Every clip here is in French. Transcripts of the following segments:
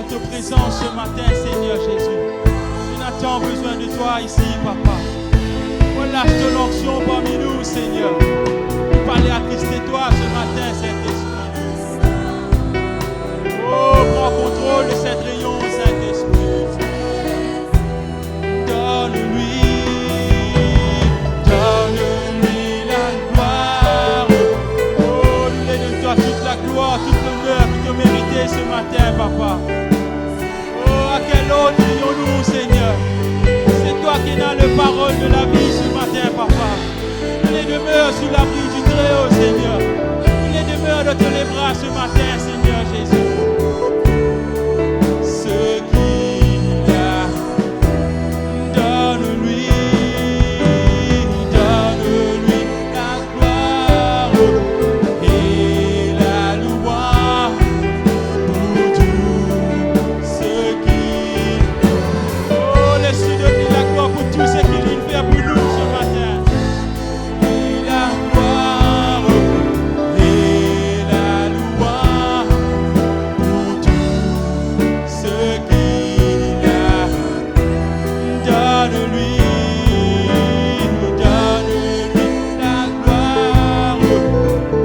votre présence ce matin, Seigneur Jésus. Nous avons besoin de toi ici, Papa. Relâche de l'onction parmi nous, Seigneur. Parlez à Christ et toi ce matin, Saint-Esprit. Oh, prends contrôle de cette réunion, Saint-Esprit. Donne-lui la gloire. Oh, nous donne toi toute la gloire, toute l'honneur que tu mérites ce matin, Papa. Oh, à quel autre unions-nous, Seigneur? C'est toi qui as le parole de la vie ce matin, Papa. Il est demeure sous l'abri du Très-Haut, Seigneur. Il est demeure de tous les bras ce matin, Seigneur Jésus. Ce qu'il a, donne-lui la gloire et la louange pour tout ce qu'il. Oh, laisse-lui donner la gloire pour tout ce qu'il fait pour nous ce matin. La gloire et la louange pour tout ce qu'il a. Donne-lui la gloire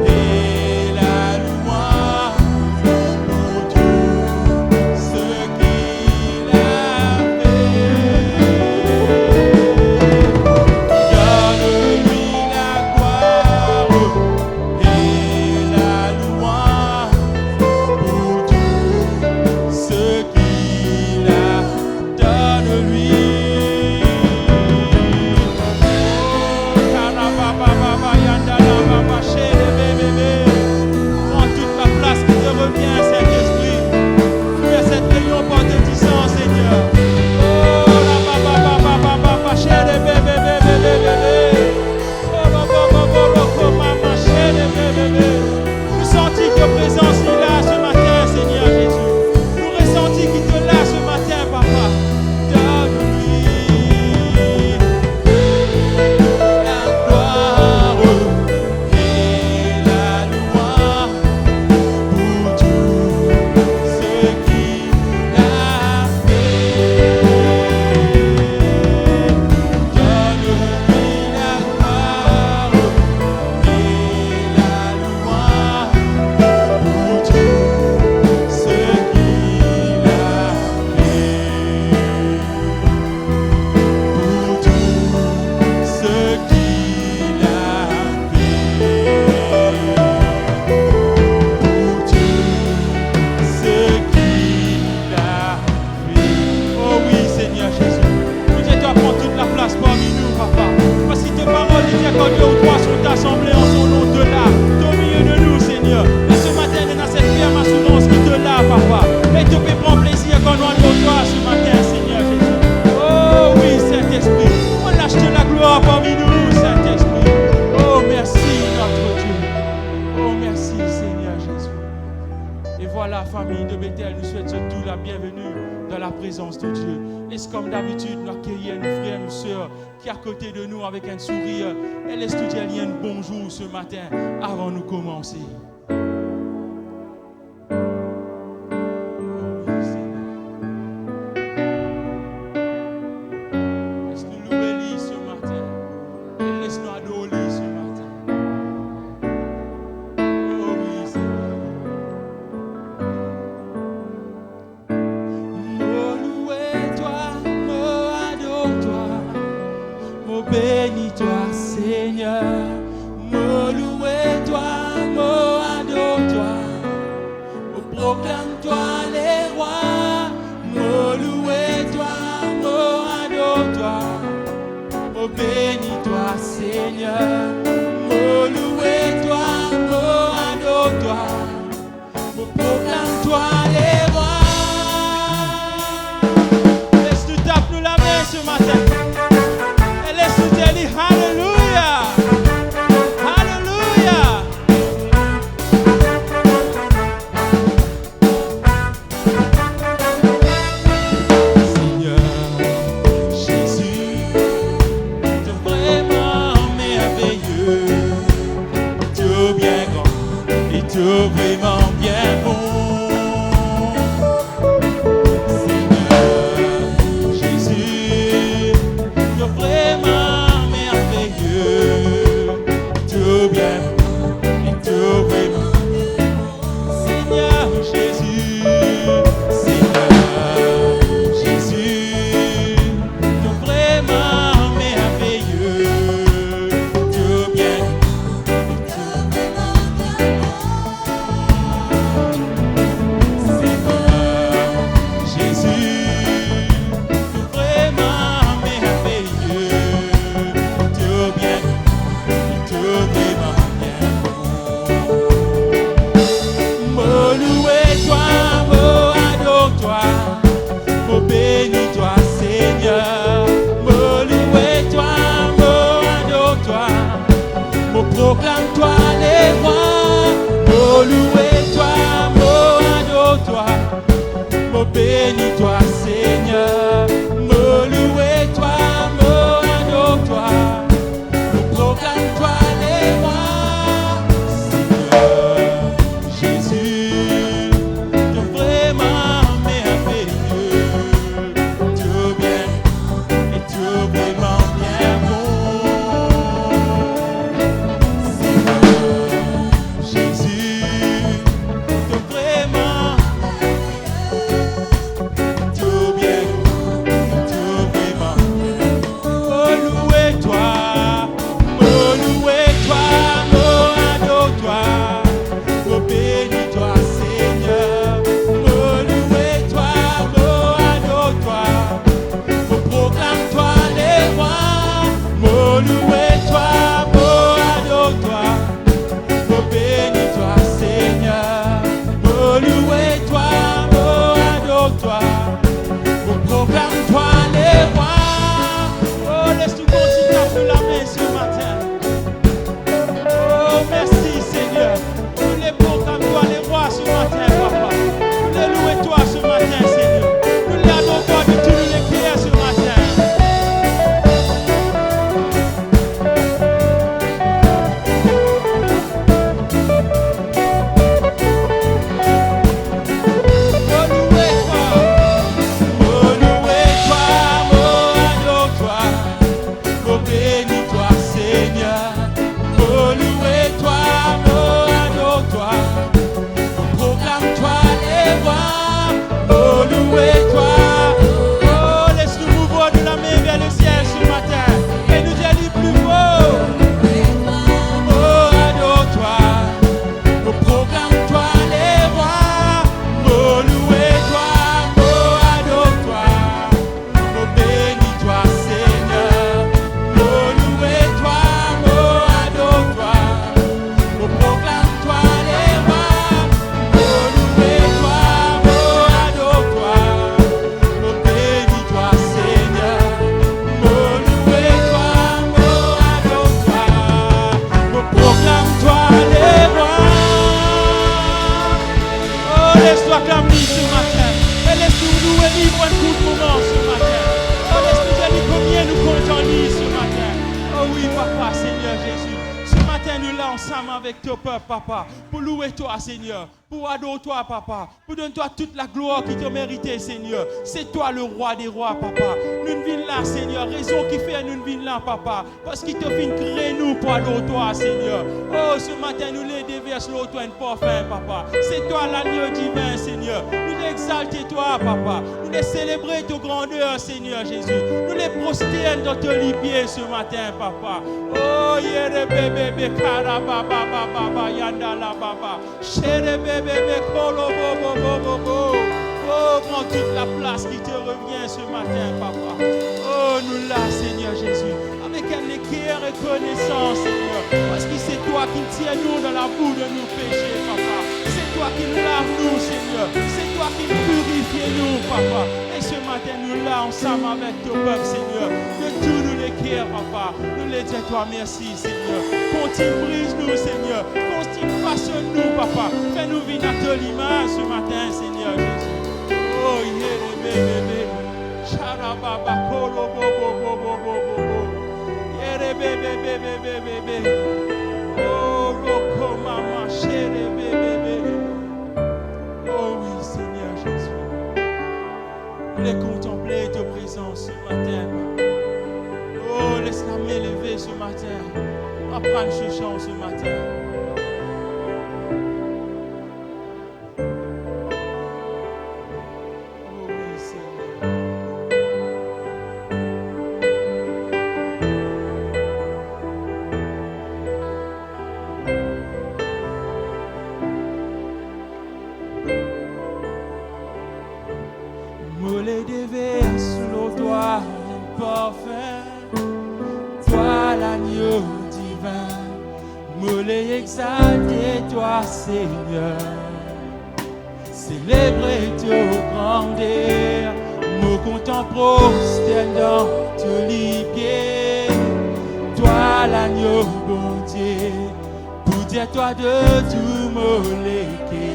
et la louange pour tout ce qu'il a fait. Donne-lui la gloire et la louange pour tout ce qu'il a. Donne-lui. Oh, Karababa, Yandala, Baba, Chéle, bébé. Prends toute la place qui te revient, Saint-Esprit. Fais cette réunion par tes disants, Seigneur. Oh, la Baba, Chéle, bébé. Oh, Baba, Maman, Chéle, bébé. Nous sentis que présence est là ce matin, Seigneur Jésus. Nous ressentis qu'il te là ce matin, Papa. Donne-lui la gloire et la louange pour tout ce qu'il a fait. Donne-lui la gloire et la louange pour tout ce qu'il a fait. Pour tout ce qu'il a fait. Pour tout ce qu'il a fait. Oh oui, Seigneur Jésus. Nous te dois prendre toute la place parmi nous, Papa. Parce que tes paroles disent que quand deux ou trois sont assemblés en son nom, de là, au milieu de nous, Seigneur. Et ce matin, nous avons cette ferme assurance qui te là, Papa. Et tu peux prendre plaisir quand nous allons toi ce matin, Seigneur Jésus. Oh oui, Saint-Esprit. On lâche la gloire parmi nous, Saint-Esprit. Oh, merci, notre Dieu. Oh, merci, Seigneur Jésus. Et voilà, famille de Bethel, nous souhaitons tous la bienvenue dans la présence de Dieu. Laisse comme d'habitude nous accueillir nos frères, nos sœurs qui sont à côté de nous avec un sourire. Et laisse nous dire un bonjour ce matin avant de commencer. Laisse-nous louer lui ce matin. Et laisse-nous adorer lui ce matin. Oh oui, Seigneur. Me louer-toi, me adore-toi, me bénis-toi, Seigneur. Me louer-toi, me adore-toi, me proclame-toi les rois. Me louer-toi, me adore-toi, me bénis-toi, Seigneur. Me louer-toi, me adore-toi, me proclame-toi les rois. Laisse-nous taper la main ce matin. Et laisse-nous dire Alléluia. Alléluia. Seigneur Jésus, tu es vraiment merveilleux. Dieu bien grand et Dieu vraiment bien bon. ensemble avec ton peuple, papa, pour louer toi, Seigneur, pour adorer toi, papa, pour donner toi toute la gloire qui te mérite, Seigneur. C'est toi le roi des rois, papa. Nous ne venons là, Seigneur, raison qui fait nous ne venons là, papa, parce qu'il te fait créer nous pour adorer toi, Seigneur. Oh, ce matin, nous les déverse l'eau, toi, un parfum, papa. C'est toi l'agneau divin, Seigneur. Nous l'exalter, toi, papa. Nous les célébrer ta grandeur, Seigneur Jésus. Nous les prosternons dans tes pieds ce matin, papa. Oh, yere bébé, karababa, baba, yanda la baba. Chere bébé, kolo, bobo. Oh, prends toute la place qui te revient ce matin, papa. Oh, nous là, Seigneur Jésus, avec un équerre et connaissance, Seigneur. Parce que c'est toi qui tiens nous dans la boue de nos péchés, papa. C'est toi qui nous lave nous, Seigneur. C'est toi qui purifie nous, papa. Et ce matin, nous là, ensemble avec ton peuple, Seigneur. De tout nous l'équerre, papa. Nous les disons toi merci, Seigneur. Continue, brise-nous, Seigneur. Continue, façonne-nous, papa. Fais-nous vivre à ton image ce matin, Seigneur Jésus. Oh, bébé. Charababa, kolo, bobo. Bébé. Oh, loco, maman, chérie, bébé. Oh oui, Seigneur Jésus. Nous les contempler ta présence ce matin. Oh, laisse-la m'élever ce matin. Apprendre ce chant ce matin. Exalté toi, Seigneur, célébrer ta grandeur, me content prosterne dans tes pieds, toi l'agneau bon Dieu, pour dire toi de tout moléqué,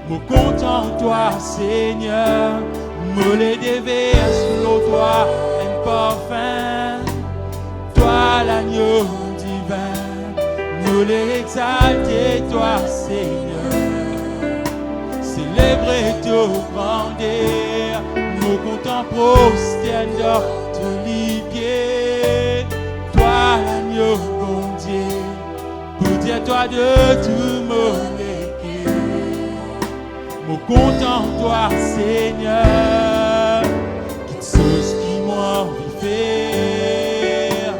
me content toi, Seigneur, me les déverse l'eau, toi un parfum, toi l'agneau divin. Nous l'exalter, toi, Seigneur. Célébrer ta grandeur. Nous comptons prosterne dans tes pieds. Toi, l'agneau, bon Dieu. Pour dire toi de tout moléqué. Nous comptons toi, Seigneur. Quelque chose qui m'a fait.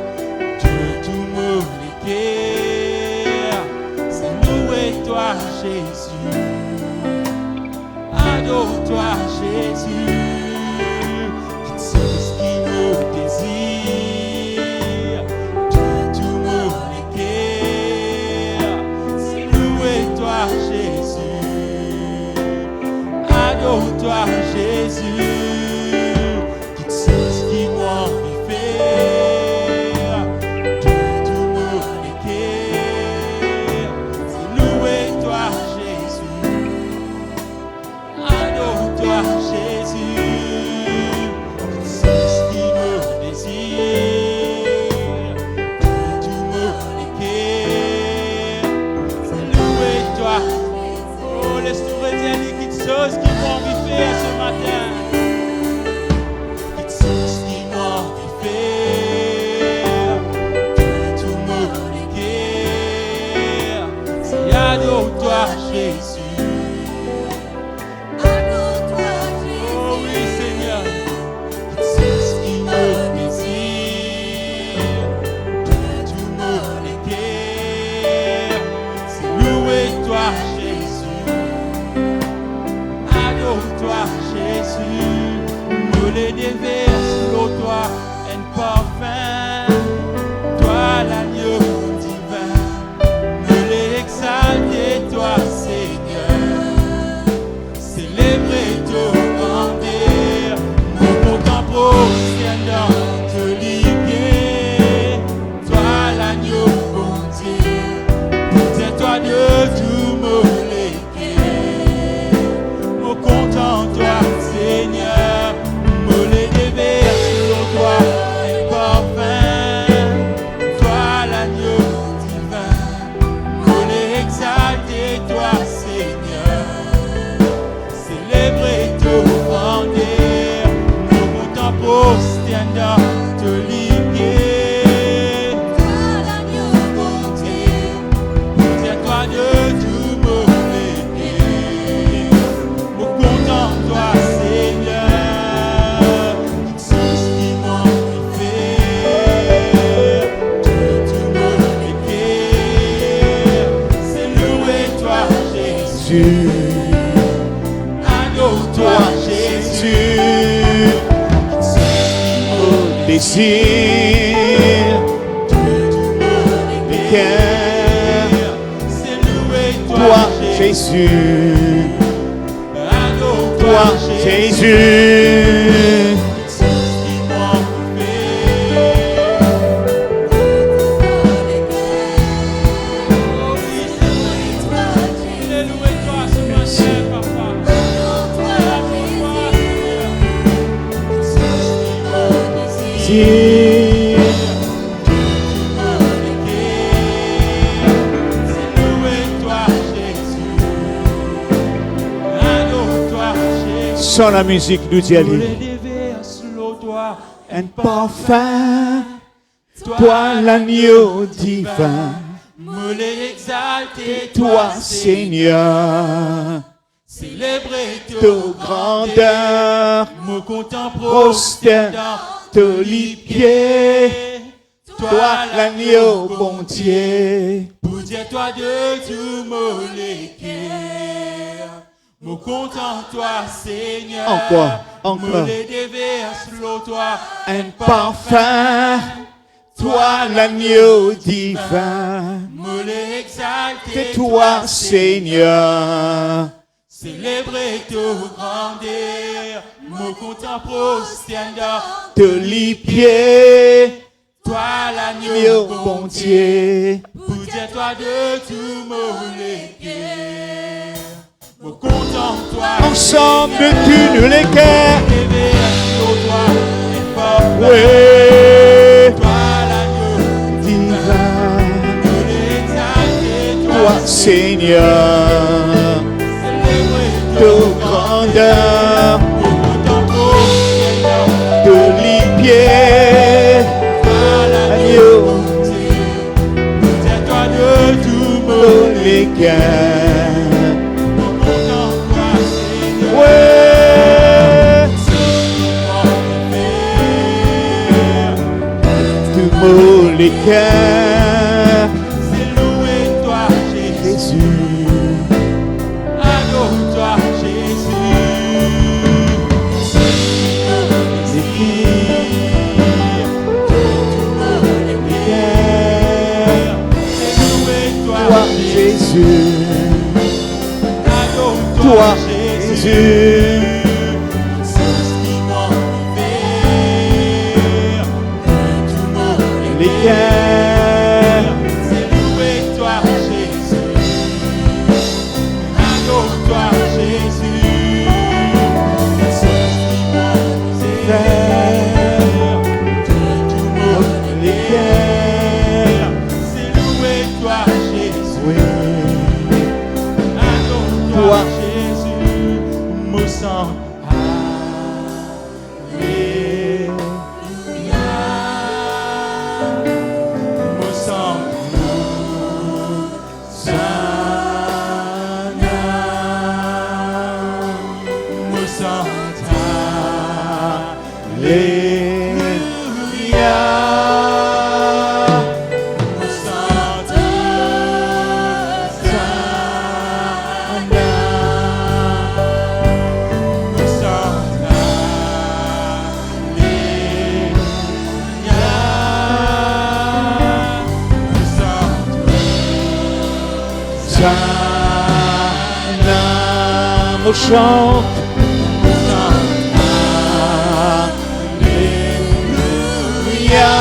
De tout moléqué. Toi Jésus, adore-toi Jésus, quelque chose qui nous désire, de tout mon cœur, c'est louer toi Jésus, adore-toi Jésus, quelque chose qui m'envie faire, de tout mon cœur. Toi Jésus, Jésus. Adore-toi, Jésus. Mon désir de tout mon cœur, c'est louer toi, Jésus. Adore-toi, Jésus. Sans la musique, nous dit un parfum, toi l'agneau divin, toi Seigneur, célébrer ta grandeur, me contempler tous les pieds, toi l'agneau bon Dieu, pour dire toi de tout mon cœur, me contente-toi Seigneur, encore, me les déverse toi, un parfum, toi l'agneau divin, me les exalter toi Seigneur, célébrer ta grandeur, me contempler tous les pieds, toi l'agneau bon Dieu, pour dire toi de tout mon cœur. Ensemble tu nous les cœurs. Oui, toi l'agneau divin, toi Seigneur, ta grandeur, de les pieds, l'agneau, toi de tout mon les cœurs. Les cœurs, c'est louer toi Jésus. Adore-toi Jésus. Les cœurs, c'est louer toi Jésus. Adore-toi Jésus. C'est louer toi Jésus. Adore-toi Jésus. C'est faire de tout mon cœur. C'est louer toi Jésus. Adore-toi Jésus. Me sens chante. Alléluia.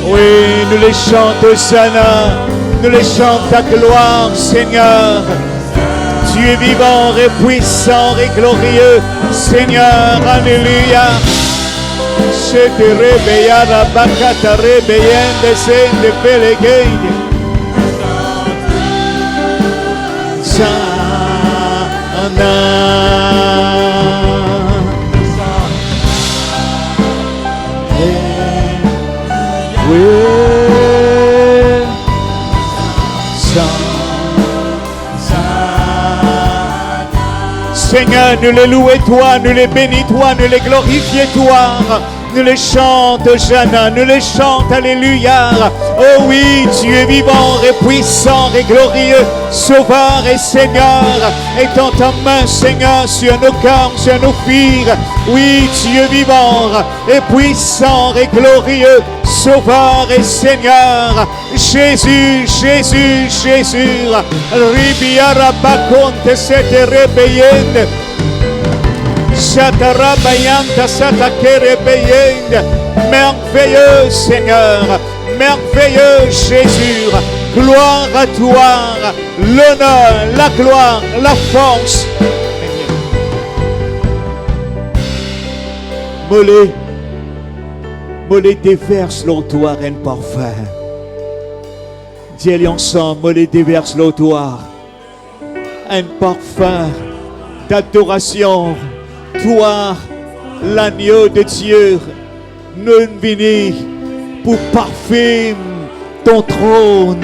Oui, nous les chantons, Sana. Nous les chantons ta gloire, Seigneur. Tu es vivant et puissant et glorieux, Seigneur, alléluia. Se te réveilla la bacata rebeyende sende pelegende. Sana. Oui. Seigneur, nous les louons toi, nous les bénis toi, nous les glorifions toi. Nous les chante, Hosanna, nous les chante, Alléluia. Oh oui, tu es vivant et puissant et glorieux, Sauveur et Seigneur. Étends ta main, Seigneur, sur nos cœurs, sur nos filles. Oui, tu es vivant et puissant et glorieux, Sauveur et Seigneur. Jésus, Jésus, Jésus. Ribiara baconte sete rebeyende. Merveilleux Seigneur, merveilleux Jésus, gloire à toi, l'honneur, la gloire, la force. Mollet déverse l'eau toi, reine parfum. Dis-le ensemble, mollet déverse l'eau toi, un parfum d'adoration. Toi, l'agneau de Dieu, nous venons pour parfumer ton trône.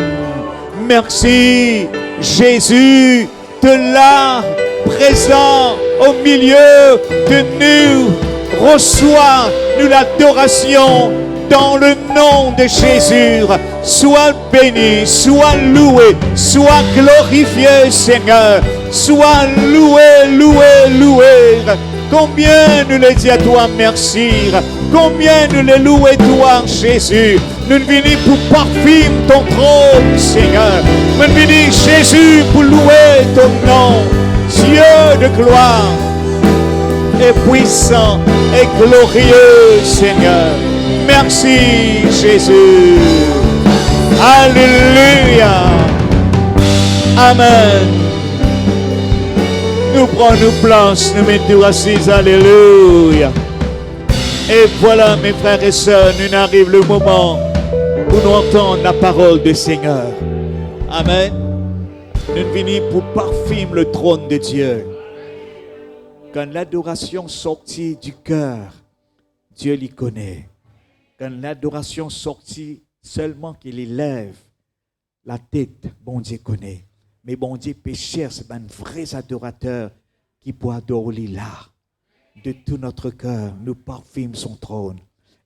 Merci, Jésus, de là, présent au milieu de nous. Reçois nous l'adoration dans le nom de Jésus. Sois béni, sois loué, sois glorifié, Seigneur. Sois loué, loué, loué. Combien nous les disons à toi merci. Combien nous les louons toi, Jésus. Nous venons pour parfumer ton trône, Seigneur. Nous venons, Jésus, pour louer ton nom. Dieu de gloire et puissant et glorieux, Seigneur. Merci, Jésus. Alléluia. Amen. Nous prenons place, nous mettons assis, alléluia. Et voilà, mes frères et sœurs, nous arrive le moment où nous entendons la parole du Seigneur. Amen. Nous venons pour parfumer le trône de Dieu. Quand l'adoration sortit du cœur, Dieu l'y connaît. Quand l'adoration sortit seulement qu'il élève la tête, bon Dieu connaît. Mais bon Dieu peut chercher un vrai adorateur qui peut adorer là. De tout notre cœur, nous parfumons son trône.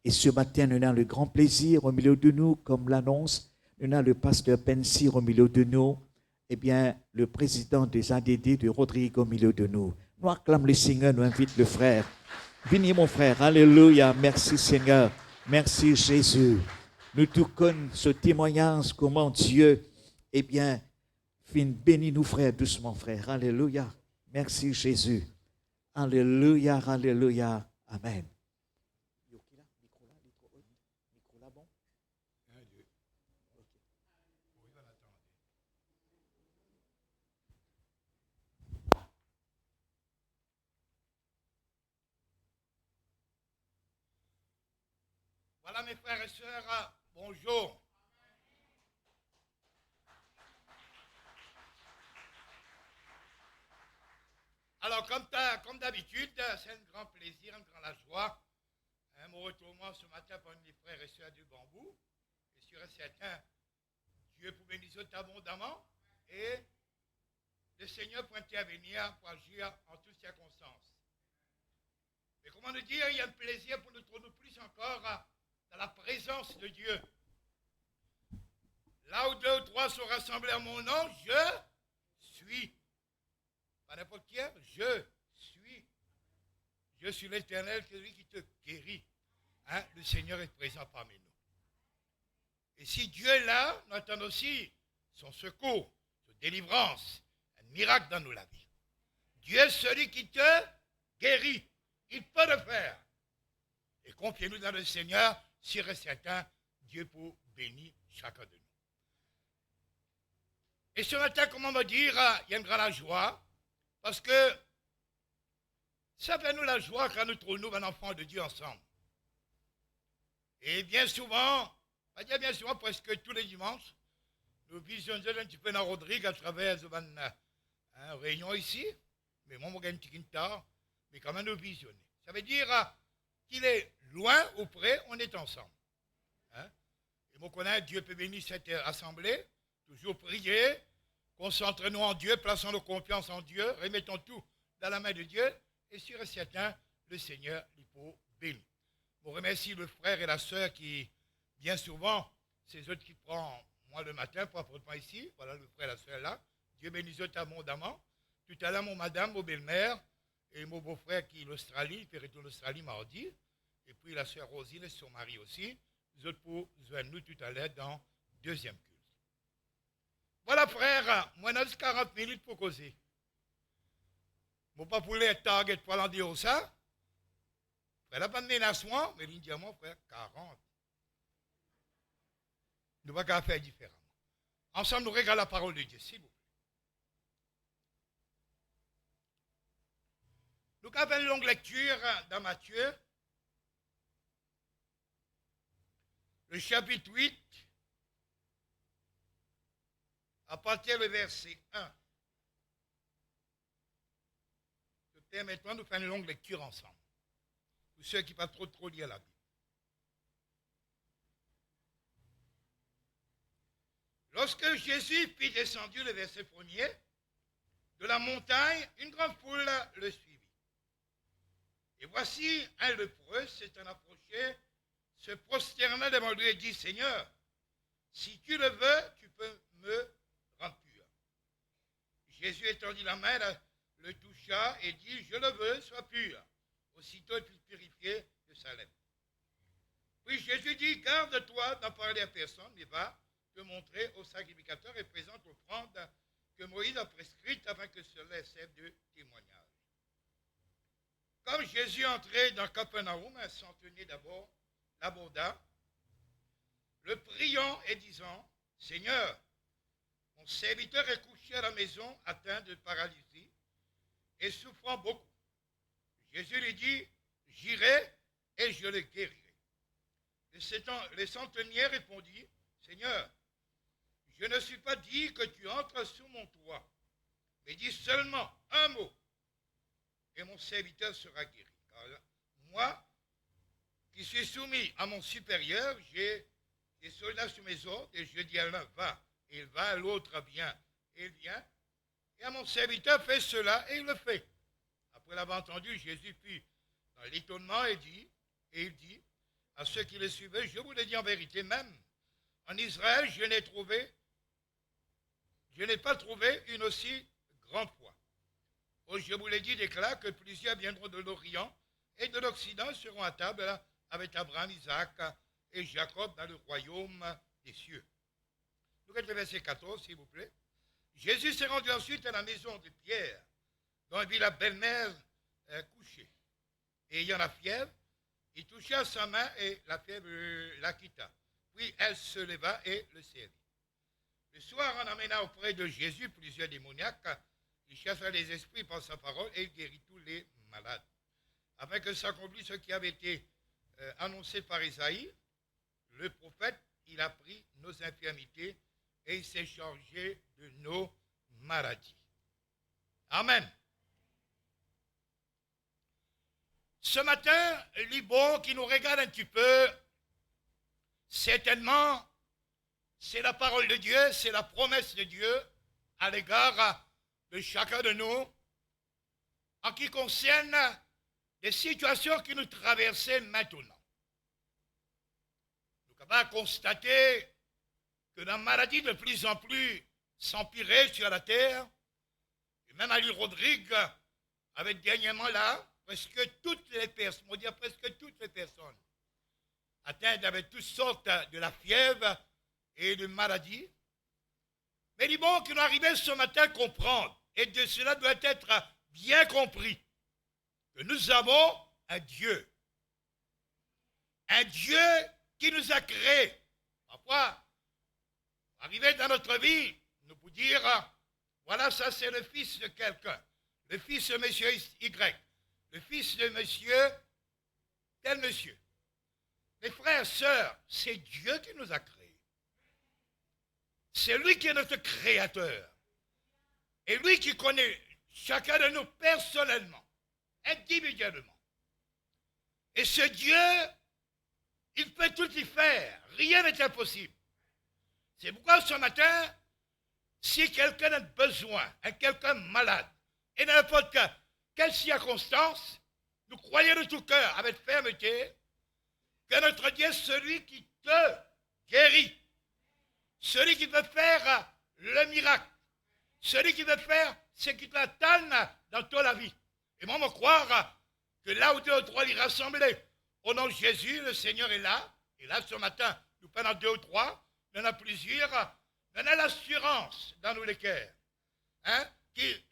Et ce matin, nous avons le grand plaisir au milieu de nous, comme l'annonce, nous avons le pasteur Pensir au milieu de nous, et bien le président des ADD de Rodrigue au milieu de nous. Nous acclamons le Seigneur, nous invite le frère. Venez mon frère, alléluia, merci Seigneur, merci Jésus. Nous tout connaissons ce témoignage, comment Dieu, eh bien, bénis nous frère, doucement frère, alléluia, merci Jésus. Alléluia, alléluia, amen. Voilà mes frères et sœurs, bonjour. Alors comme d'habitude, c'est un grand plaisir, une grande joie. Mon retournement ce matin parmi mes frères et sœurs du bambou. Et sûr et certain, Dieu pour bénir abondamment et le Seigneur pour intervenir, pour agir en toutes circonstances. Mais comment nous dire, il y a un plaisir pour nous trouver plus encore dans la présence de Dieu. Là où 2 ou 3 sont rassemblés en mon nom, je suis. Pas n'importe qui, je suis. Je suis l'Éternel, celui qui te guérit. Hein? Le Seigneur est présent parmi nous. Et si Dieu est là, nous attendons aussi son secours, sa délivrance, un miracle dans nos vies. Dieu est celui qui te guérit. Il peut le faire. Et confiez-nous dans le Seigneur, sûr et certain, Dieu pour bénir chacun de nous. Et ce matin, comment me dire, il y a une grande joie, parce que ça fait nous la joie quand nous trouvons un enfant de Dieu ensemble. Et bien souvent, bien souvent, presque tous les dimanches, nous visionnons un petit peu dans Rodrigue à travers une réunion ici, mais moi, je suis un petit tard, mais quand même nous visionnons. Ça veut dire qu'il est loin ou près, on est ensemble. Hein? Et moi, connais, Dieu peut bénir cette assemblée, toujours prier, concentrons-nous en Dieu, plaçons nos confiances en Dieu, remettons tout dans la main de Dieu, et sûr et certain, le Seigneur lui pour béni. Je remercie le frère et la sœur qui, bien souvent, c'est eux qui prennent moi le matin pour apporter moi ici. Voilà le frère et la sœur là. Dieu bénisse eux abondamment. Tout à l'heure, mon madame, mon belle-mère, et mon beau-frère qui est en Australie, il fait retourner en Australie mardi. Et puis la sœur Rosine et son mari aussi. Nous autres pour joindre nous tout à l'heure dans deuxième culte. Voilà frère, moi on a 40 minutes pour causer. Je ne pas pour les target pour l'en dire ça. Frère, là, pas de menacement, mais il dit à moi, frère, 40. Nous ne pouvons pas faire différemment. Ensemble, nous regardons la parole de Dieu, s'il vous plaît. Nous avons une longue lecture dans Matthieu, le chapitre 8, à partir du verset 1. Maintenant, nous faisons une longue lecture ensemble. Pour ceux qui ne peuvent pas trop lire la Bible. Lorsque Jésus fut descendu, le verset 1er, de la montagne, une grande foule le suivit. Et voici un lépreux s'étant approché, se prosterna devant lui et dit, Seigneur, si tu le veux, tu peux me rendre pur. Jésus étendit la main, le toucha et dit, je le veux, sois pur. Aussitôt il fut purifié de sa lèpre. Puis Jésus dit, garde-toi d'en parler à personne, mais va te montrer au sacrificateur et présente l'offrande que Moïse a prescrite afin que cela serve de témoignage. Comme Jésus entrait dans Capernaum, un centenier d'abord l'aborda, le priant et disant, Seigneur, mon serviteur est couché à la maison atteint de paralysie et souffrant beaucoup. Jésus lui dit, j'irai et je le guérirai. Le centenier répondit, Seigneur, je ne suis pas dit que tu entres sous mon toit, mais dis seulement un mot, et mon serviteur sera guéri. Car moi, qui suis soumis à mon supérieur, j'ai des soldats sous mes ordres, et je dis à l'un, va, et il va, à l'autre, viens, et il vient, et à mon serviteur, fais cela, et il le fait. Après l'avoir entendu, Jésus fut dans l'étonnement et il dit à ceux qui le suivaient, je vous le dis en vérité, même en Israël, je n'ai pas trouvé une aussi grande foi. Oh, je vous l'ai dit, déclare que plusieurs viendront de l'Orient et de l'Occident seront à table avec Abraham, Isaac et Jacob dans le royaume des cieux. Nous regardons le verset 14, s'il vous plaît. Jésus s'est rendu ensuite à la maison de Pierre, dont il vit la belle-mère couchée. Et ayant la fièvre, il toucha sa main et la fièvre la quitta. Puis elle se leva et le servit. Le soir, on amena auprès de Jésus plusieurs démoniaques. Il chassa les esprits par sa parole et il guérit tous les malades. Afin que s'accomplisse ce qui avait été annoncé par Isaïe, le prophète, il a pris nos infirmités et il s'est chargé de nos maladies. Amen. Ce matin, Libo qui nous regarde un petit peu, certainement, c'est la parole de Dieu, c'est la promesse de Dieu à l'égard de chacun de nous en qui concerne des situations qui nous traversent maintenant. Nous sommes capables de constater que la maladie de plus en plus s'empirait sur la terre, et même à l'île Rodrigue, avec dernièrement là, presque toutes les personnes, on va dire presque toutes les personnes, atteintes avec toutes sortes de la fièvre et de maladies. Mais il est bon que nous arrivions ce matin à comprendre, et de cela doit être bien compris, que nous avons un Dieu qui nous a créés. Parfois, arriver dans notre vie, nous pouvons dire, voilà, ça c'est le fils de quelqu'un, le fils de monsieur Y, le fils de monsieur, tel monsieur. Mes frères, sœurs, c'est Dieu qui nous a créés. C'est lui qui est notre créateur. Et lui qui connaît chacun de nous personnellement, individuellement. Et ce Dieu, il peut tout y faire. Rien n'est impossible. C'est pourquoi ce matin, si quelqu'un a besoin, quelqu'un malade, et n'importe quelle circonstance, nous croyons de tout cœur, avec fermeté, que notre Dieu est celui qui te guérit, celui qui peut faire le miracle, celui qui veut faire ce qui t'attend dans toute la vie. Et moi, me croire que là où 2 ou 3 les rassemblés, au nom de Jésus, le Seigneur est là. Et là, ce matin, nous prenons 2 ou 3, il y en a plusieurs, il y en a l'assurance dans nos cœurs. Hein,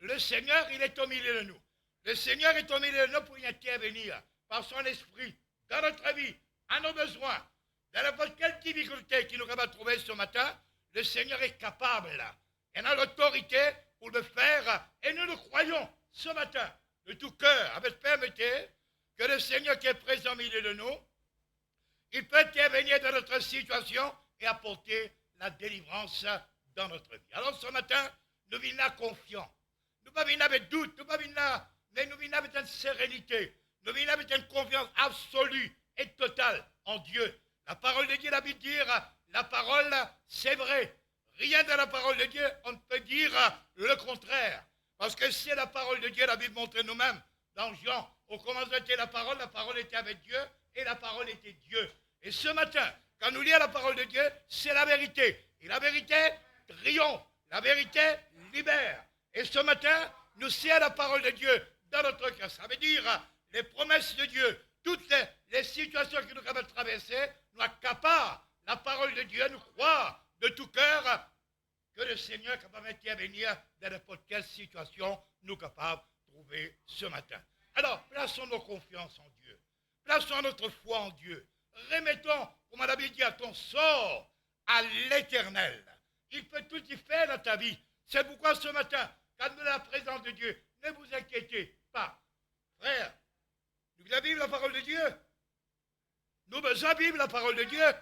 le Seigneur, il est au milieu de nous. Le Seigneur est au milieu de nous pour y intervenir par son esprit dans notre vie, à nos besoins, dans n'importe quelle difficulté qu'il nous va trouver ce matin. Le Seigneur est capable là. Il a l'autorité pour le faire et nous le croyons ce matin de tout cœur, avec fermeté, que le Seigneur qui est présent au milieu de nous, il peut intervenir dans notre situation et apporter la délivrance dans notre vie. Alors ce matin, nous venons confiants. Nous ne venons pas avec doute, nous ne venons pas, mais nous venons avec une sérénité. Nous venons avec une confiance absolue et totale en Dieu. La parole de Dieu, la Bible dit, la parole, c'est vrai. Rien dans la parole de Dieu, on ne peut dire le contraire. Parce que c'est la parole de Dieu, la Bible montre nous-mêmes. Dans Jean, au commencement était la parole était avec Dieu, et la parole était Dieu. Et ce matin, quand nous lisons la parole de Dieu, c'est la vérité. Et la vérité triomphe, la vérité libère. Et ce matin, nous serrons la parole de Dieu dans notre cœur. Ça veut dire les promesses de Dieu, toutes les situations que nous avons traversées, nous accaparent la parole de Dieu, nous croire de tout cœur que le Seigneur est capable d'intervenir dans n'importe quelle situation nous sommes capables de trouver ce matin. Alors, plaçons nos confiances en Dieu. Plaçons notre foi en Dieu. Remettons, comme on l'avait dit, à ton sort à l'Éternel. Il peut tout y faire dans ta vie. C'est pourquoi ce matin, quand nous sommes la présence de Dieu, ne vous inquiétez pas. Frère, nous avons vivre la parole de Dieu. Nous besoin vivre la parole de Dieu.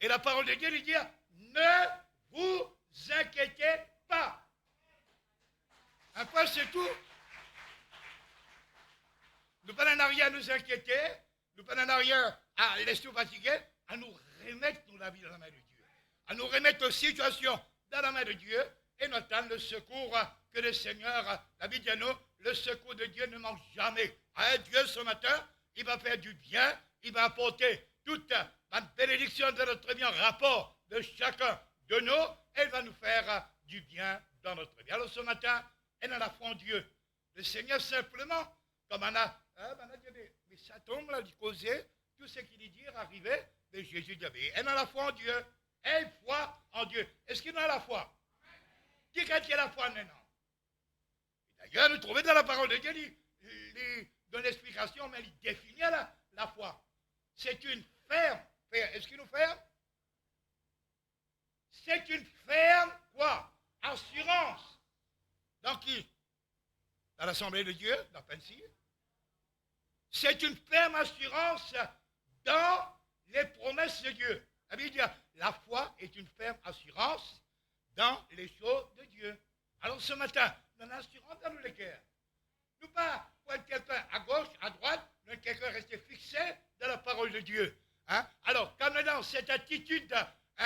Et la parole de Dieu lui dit, ne vous inquiétez pas. Un point, c'est tout. Nous pas en arrière à nous inquiéter, nous pas en arrière à laisser nous fatiguer, à nous remettre la vie dans la main de Dieu, à nous remettre aux situations dans la main de Dieu et nous attendre le secours que le Seigneur, la vie de nous, le secours de Dieu ne manque jamais. À Dieu ce matin, il va faire du bien, il va apporter toute la bénédiction de notre vie en rapport de chacun de nous, et il va nous faire du bien dans notre vie. Alors ce matin, elle a la foi en Dieu. Le Seigneur simplement, comme on a dit, mais ça tombe là, du causé, tout ce qu'il dit arrivé, mais Jésus dit, elle a la foi en Dieu. Elle foi en Dieu. Est-ce qu'il a la foi? Qui a la foi maintenant? D'ailleurs, nous trouvons dans la parole de Dieu, il donne l'explication, mais il définit la foi. C'est une ferme. Est-ce qu'il nous ferme? C'est une ferme, quoi? Assurance. Dans qui? Dans l'Assemblée de Dieu, dans Pensier. C'est une ferme assurance dans les promesses de Dieu. La Bible dit, la foi est une ferme assurance dans les choses de Dieu. Alors ce matin, nous avons assurance dans nos cœurs. Nous pas pour être quelqu'un à gauche, à droite, nous sommes quelqu'un resté fixé dans la parole de Dieu. Hein? Alors, quand nous avons cette attitude,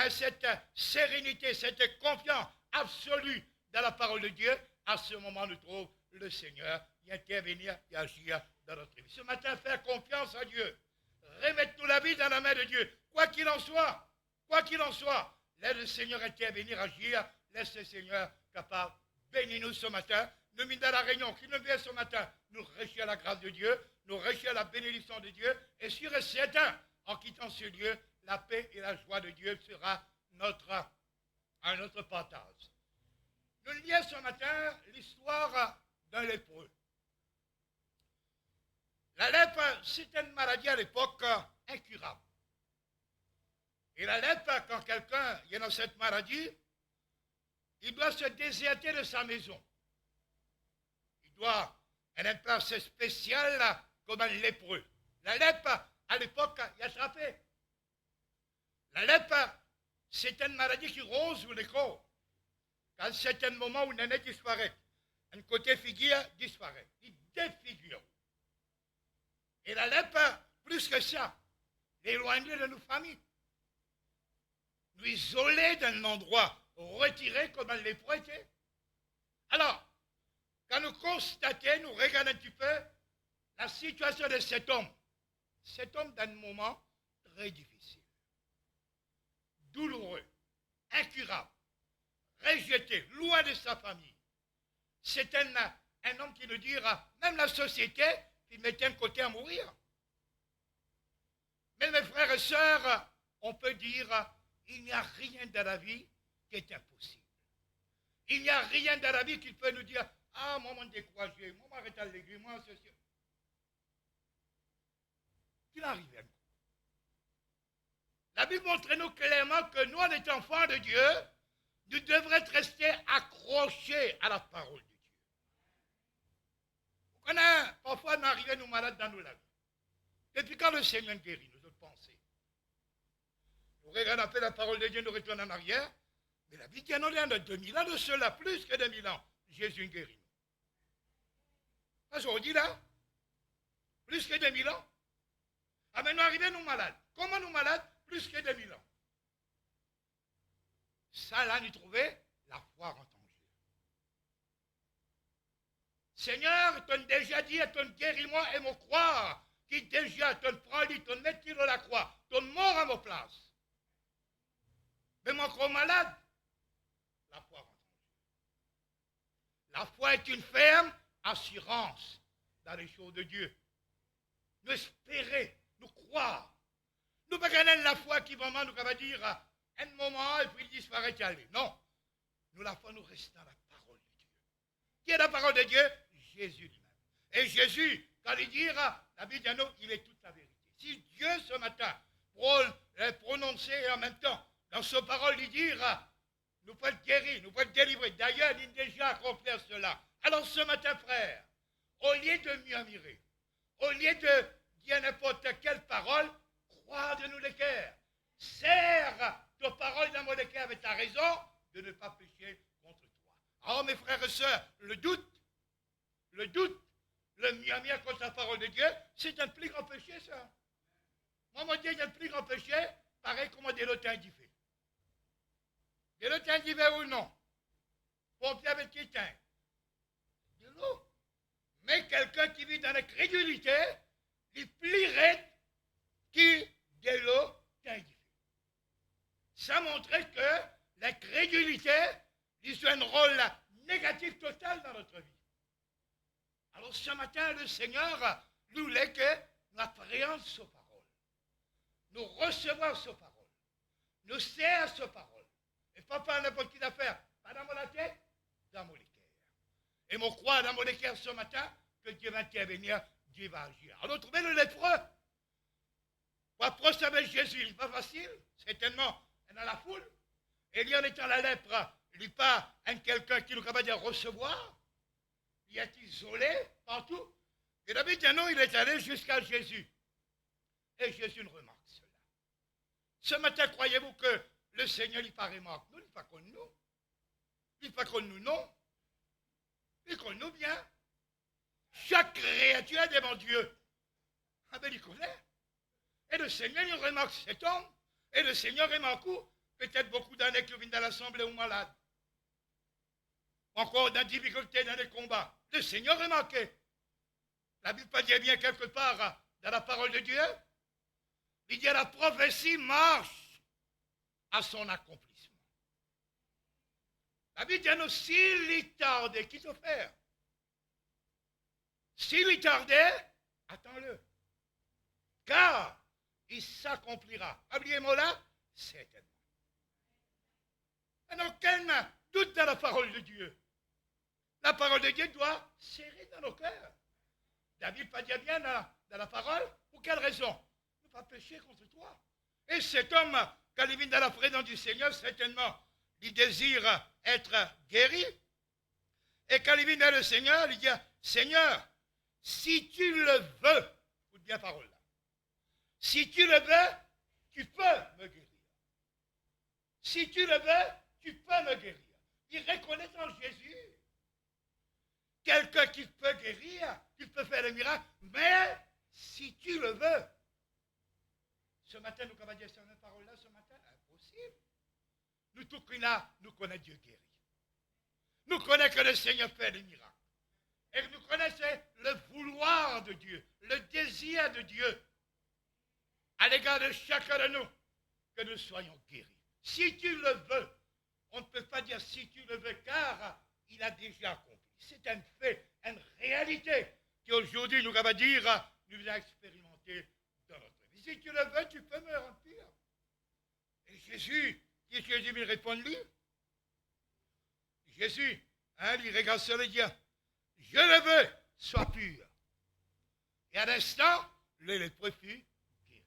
cette sérénité, cette confiance absolue dans la parole de Dieu, à ce moment, nous trouvons le Seigneur y intervenir et agir dans notre vie. Ce matin, faire confiance à Dieu. Remettons la vie dans la main de Dieu. Quoi qu'il en soit, laisse le Seigneur intervenir, agir. Laisse le Seigneur capable. Bénis-nous ce matin. Nous mis dans la réunion qui nous vient ce matin. Nous recherchons la grâce de Dieu. Nous recherchons la bénédiction de Dieu. Et sûr et certain, en quittant ce lieu, la paix et la joie de Dieu sera un notre partage. Nous lisons ce matin l'histoire d'un lépreux. La lèpre, c'était une maladie à l'époque incurable. Et la lèpre, quand quelqu'un est dans cette maladie, il doit se déserter de sa maison. Il doit avoir une place spéciale comme un lépreux. La lèpre, à l'époque, il attrapait. La lèpre, c'est une maladie qui rose les corps. Quand c'est un moment où le nez disparaît, un côté figure disparaît. Il défigure. Et la lèpre, plus que ça, l'éloigner de nos familles. Nous isoler d'un endroit retiré comme un lépreux était. Alors, quand nous constatons, nous regardons un petit peu la situation de cet homme dans un moment très difficile, douloureux, incurable, rejeté, loin de sa famille. C'est un homme qui nous dira, même la société, il mettait un côté à mourir. Mais mes frères et sœurs, on peut dire, il n'y a rien dans la vie qui est impossible. Il n'y a rien dans la vie qui peut nous dire, ah, moi, m'en découragé, moi, m'arrête à l'église, moi, ceci. Il arrive à nous. La Bible montre-nous clairement que nous, en étant enfants de Dieu, nous devrions rester accrochés à la parole de Dieu. Vous connaissez, parfois, nous arrivons nous malades dans nos la vie. Depuis quand le Seigneur guérit nos autres pensées? Nous regardons un peu la parole de Dieu, nous retournons en arrière, mais la vie qui en a de 2000 ans de cela, plus que 2000 ans, Jésus guérit. Parce qu'on dit là, plus que 2000 ans. Ah, mais nous arrivons nous malades. Comment nous malades? Plus que 2000 ans. Ça, là, nous trouvons la foi en ton Dieu. Seigneur, tu as déjà dit, tu guéris-moi et me croire, qui déjà, tu prends lui, tu mets sur la croix, tu mort à ma place. Mais mon corps malade, la foi en ton Dieu. La foi est une ferme assurance dans les choses de Dieu. Nous espérer, nous croire. Nous ne pouvons pas gagner la foi qui vraiment nous va dire un moment et puis il disparaît et aller. Non. Nous, la foi, nous restons dans la parole de Dieu. Qui est la parole de Dieu? Jésus lui-même. Et Jésus, quand il dit, la Bible dit, il est toute la vérité. Si Dieu, ce matin, prononcer en même temps, dans sa parole, il dit, nous pouvons être guéris, nous pouvons être délivrés. D'ailleurs, il a déjà accompli cela. Alors ce matin, frère, au lieu de murmurer, au lieu de dire n'importe quelle parole, crois de nous les cœurs. Serre ta parole dans mon cœur avec ta raison de ne pas pécher contre toi. Alors mes frères et sœurs, le doute, le murmure contre la parole de Dieu, c'est un plus grand péché ça. Moi, mon Dieu, il y a un plus grand péché, pareil comme des lots indifférents. Des lots indifférents ou non? Pompier avec qui teint? De l'eau. Mais quelqu'un qui vit dans la crédulité, il plierait qui de l'eau indifférent. Ça montrait que la crédulité joue un rôle négatif total dans notre vie. Alors ce matin, le Seigneur nous voulait que nous appréhendions sa parole. Nous recevons sa parole. Nous servons sa parole. Et pas par n'importe qui d'affaire. Pas dans mon tête, dans mon cœur. Et mon croix dans mon cœur ce matin que Dieu va intervenir, Dieu va agir. Alors trouvez le lépreux. Pour approcher avec Jésus, il n'est pas facile, certainement, dans la foule. Et lui, en étant la lèpre, il n'est pas un quelqu'un qui nous capable de recevoir. Il est isolé partout. Et David dit non, il est allé jusqu'à Jésus. Et Jésus ne remarque cela. Ce matin, croyez-vous que le Seigneur n'est pas remarque? Nous, il n'est pas comme nous. Il n'est pas comme nous, non. Il connaît nous bien. Chaque créature devant Dieu. Ah ben, il connaît. Et le Seigneur, il remarque cet homme. Et le Seigneur remarque peut-être beaucoup d'années qui viennent dans l'assemblée ou malades. Encore dans des difficultés, dans les combats. Le Seigneur remarquait. La Bible pas dit bien quelque part dans la parole de Dieu. Il dit la prophétie marche à son accomplissement. La Bible dit nous, s'il y tardait, qu'il faut faire? S'il y tardait, attends-le. Car il s'accomplira. Oubliez-moi là, certainement. Il n'y a aucun doute dans la parole de Dieu. La parole de Dieu doit serrer dans nos cœurs. David pas dit bien dans la parole. Pour quelle raison? Ne pas pécher contre toi. Et cet homme, quand il vient dans la présence du Seigneur, certainement, il désire être guéri. Et quand il vient dans le Seigneur, il dit, Seigneur, si tu le veux, écoute bien la parole là, si tu le veux, tu peux me guérir. Si tu le veux, tu peux me guérir. Il reconnaît en Jésus quelqu'un qui peut guérir, qui peut faire le miracle, mais si tu le veux. Ce matin, nous avons dit cette parole-là, ce matin, impossible. Nous, tout là, nous connaissons Dieu guéri. Nous connaissons que le Seigneur fait des miracles. et que nous connaissons le vouloir de Dieu, le désir de Dieu à l'égard de chacun de nous, que nous soyons guéris. Si tu le veux, on ne peut pas dire si tu le veux, car il a déjà accompli. C'est un fait, une réalité qu'aujourd'hui nous avons dire, nous avons expérimenté dans notre vie. Si tu le veux, tu peux me remplir. Et Jésus, qui est Jésus, il répond lui. Jésus, il regarde sur les dieux. Je le veux, sois pur. Et à l'instant, le lépreux fut guéri.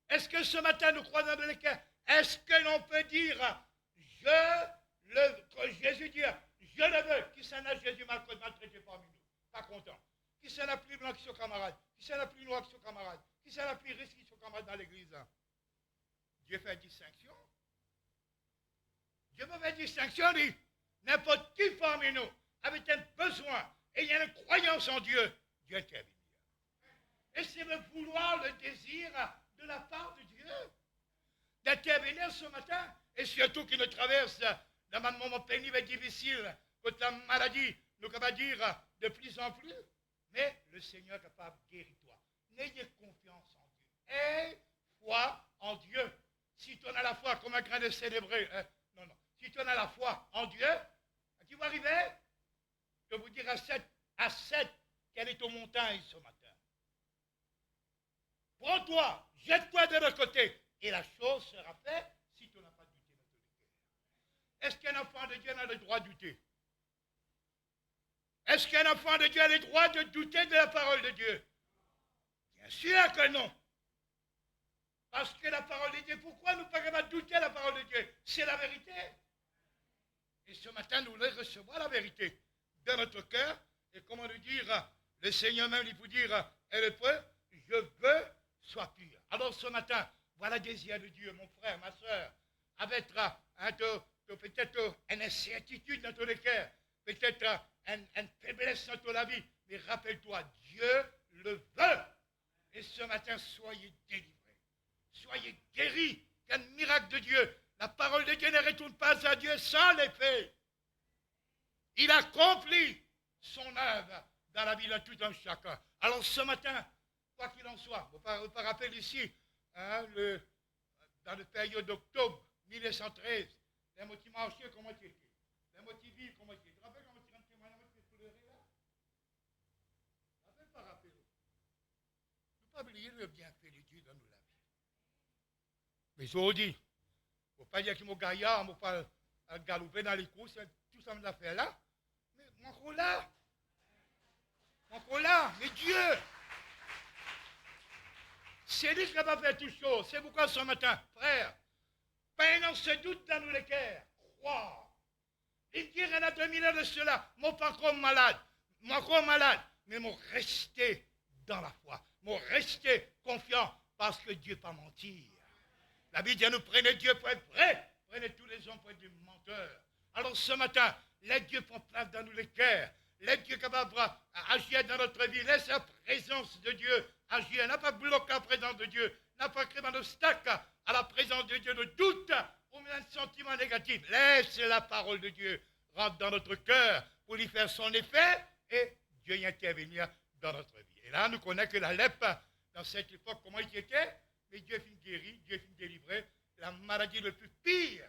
Est-ce que ce matin, nous croisons dans le cœur, est-ce que l'on peut dire, Jésus dit, je le veux, qui s'en a Jésus maltraité parmi nous, pas content. Qui s'en a plus blanc que son camarade, qui s'en a plus noir que son camarade, qui s'en a plus riche que son camarade dans l'église. Dieu fait distinction. Dieu fait distinction, dit, n'importe qui parmi nous avait un besoin et il y a une croyance en Dieu, Dieu intervient. Et c'est le vouloir, le désir de la part de Dieu d'intervenir ce matin, et surtout qu'il nous traverse dans un moment pénible et difficile, quand la maladie nous va dire de plus en plus, mais le Seigneur est capable de guérir toi. N'ayez confiance en Dieu. Aie foi en Dieu. Si tu en as la foi, comme un train de célébrer, si tu en as la foi en Dieu, tu vas arriver, je vous dire à 7, quelle est ton montagne ce matin. Prends-toi, jette-toi de l'autre côté, et la chose sera faite si tu n'as pas douté dans ton cœur. Est-ce qu'un enfant de Dieu a le droit de douter? Est-ce qu'un enfant de Dieu a le droit de douter de la parole de Dieu? Bien sûr que non. Parce que la parole de Dieu, pourquoi nous ne pouvons pas douter de la parole de Dieu? C'est la vérité. Et ce matin, nous voulons recevoir la vérité dans notre cœur. Et comment nous dire, le Seigneur même, il peut dire, et le preuve, je veux, sois pur. Alors ce matin, voilà le désir de Dieu, mon frère, ma soeur, avec peut-être une incertitude dans ton cœur, peut-être une faiblesse dans ton vie, mais rappelle-toi, Dieu le veut. Et ce matin, soyez délivrés, soyez guéris, qu'un miracle de Dieu. La parole de Dieu ne retourne pas à Dieu sans l'effet. Il accomplit son œuvre dans la vie de tout un chacun. Alors ce matin, quoi qu'il en soit, vous pas rappeler ici, dans la période d'octobre 1913, les motifs marchaient, comment ils étaient? Les motifs vivent, comment ils étaient? Tu te rappelles comment tu rentres témoignage pour pleurer là? Rappelle pas rappeler. Ne pas oublier le bienfait de Dieu dans nos vies. Mais aujourd'hui, il ne faut pas dire qu'il m'a gaillard, il ne faut pas galoper dans les courses, tout ça m'a fait là. Mais mon encore là, mais Dieu, c'est lui qui va faire toutes choses. C'est pourquoi ce matin, frère, pas ce doute dans nos cœurs, croire. Il dit, il y en a 2000 ans de cela, moi pas encore malade, mais moi rester dans la foi, moi rester confiant, parce que Dieu ne pas mentir. La Bible dit, nous prenez Dieu pour être vrai, prenez tous les hommes pour être des menteurs. Alors ce matin, les dieux font place dans nous les cœurs, les dieux capables d'agir dans notre vie, laisse la présence de Dieu agir, n'a pas bloqué la présence de Dieu, n'a pas créé un obstacle à la présence de Dieu, de doute ou même un sentiment négatif. Laisse la parole de Dieu rentrer dans notre cœur pour lui faire son effet et Dieu y intervenir dans notre vie. Et là, nous connaissons que la lèpre, dans cette époque, comment il était, mais Dieu finit guéri, Dieu finit délivré, la maladie le plus pire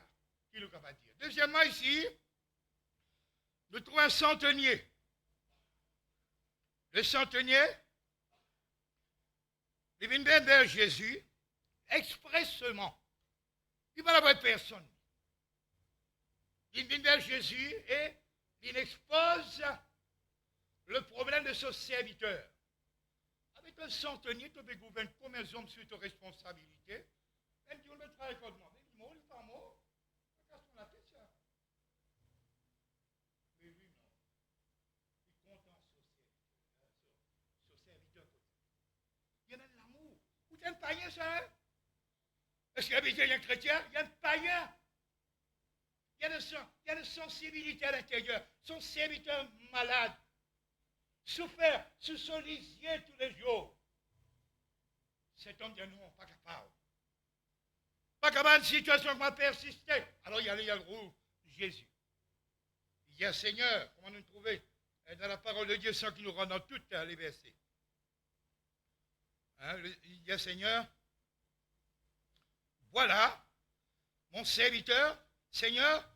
qu'il nous va dire. Deuxièmement, ici, nous trouvons un centenier. Le centenier, il vient vers Jésus expressément. Il va voir personne. Il vient vers Jésus et il expose le problème de son serviteur. Avec un centenier, tu peux gouverner comme un homme sur tes responsabilités. Même si on le travaille comme moi. Mais il n'est pas mort. Casse la tête, ça. Mais lui, non. Il compte en son serviteur. Il y en a de l'amour. Ou tu es un païen, ça, hein? Est-ce qu'il y a un chrétien? Il y a un païen. Il y a de sensibilité à l'intérieur. Son serviteur malade. Souffert sous son lisier tous les jours. Cet homme dit non, pas capable. Pas capable de situation qui m'a persisté. Alors il y a le roux, Jésus. Il dit Seigneur, comment nous trouver est dans la parole de Dieu sans qu'il nous rende dans toutes les versets. Hein, il dit, Seigneur, voilà, mon serviteur, Seigneur,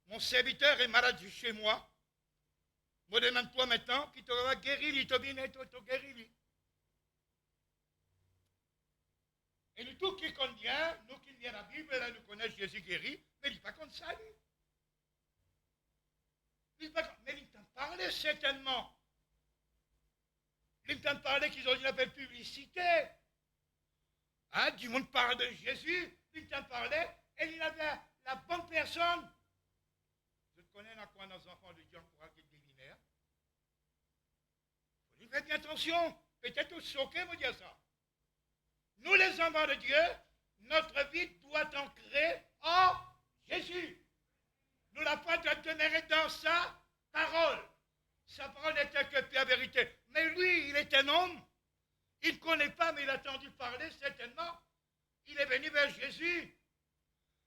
mon serviteur est malade chez moi. Je demande toi maintenant qu'il te guéri, il te bien, il te guéri. Et nous, tout qui connaissons, nous qui lisons la Bible, là, nous connaissons Jésus guéri, mais il n'est pas comme ça, lui. Mais il t'en parlait certainement. Il t'en parlait qu'ils ont dit la belle publicité. Hein, du monde parle de Jésus, il t'en parlait, et il avait la bonne personne. Je connais à quoi nos enfants de Dieu encouragent des binaires. Il faut faire bien attention. Peut-être vous choquez, vous dire ça. Nous, les enfants de Dieu, notre vie doit ancrer en Jésus. Nous la foi doit demeurer dans sa parole. Sa parole n'était que la vérité. Mais lui, il est un homme. Il ne connaît pas, mais il a entendu parler certainement. Il est venu vers Jésus.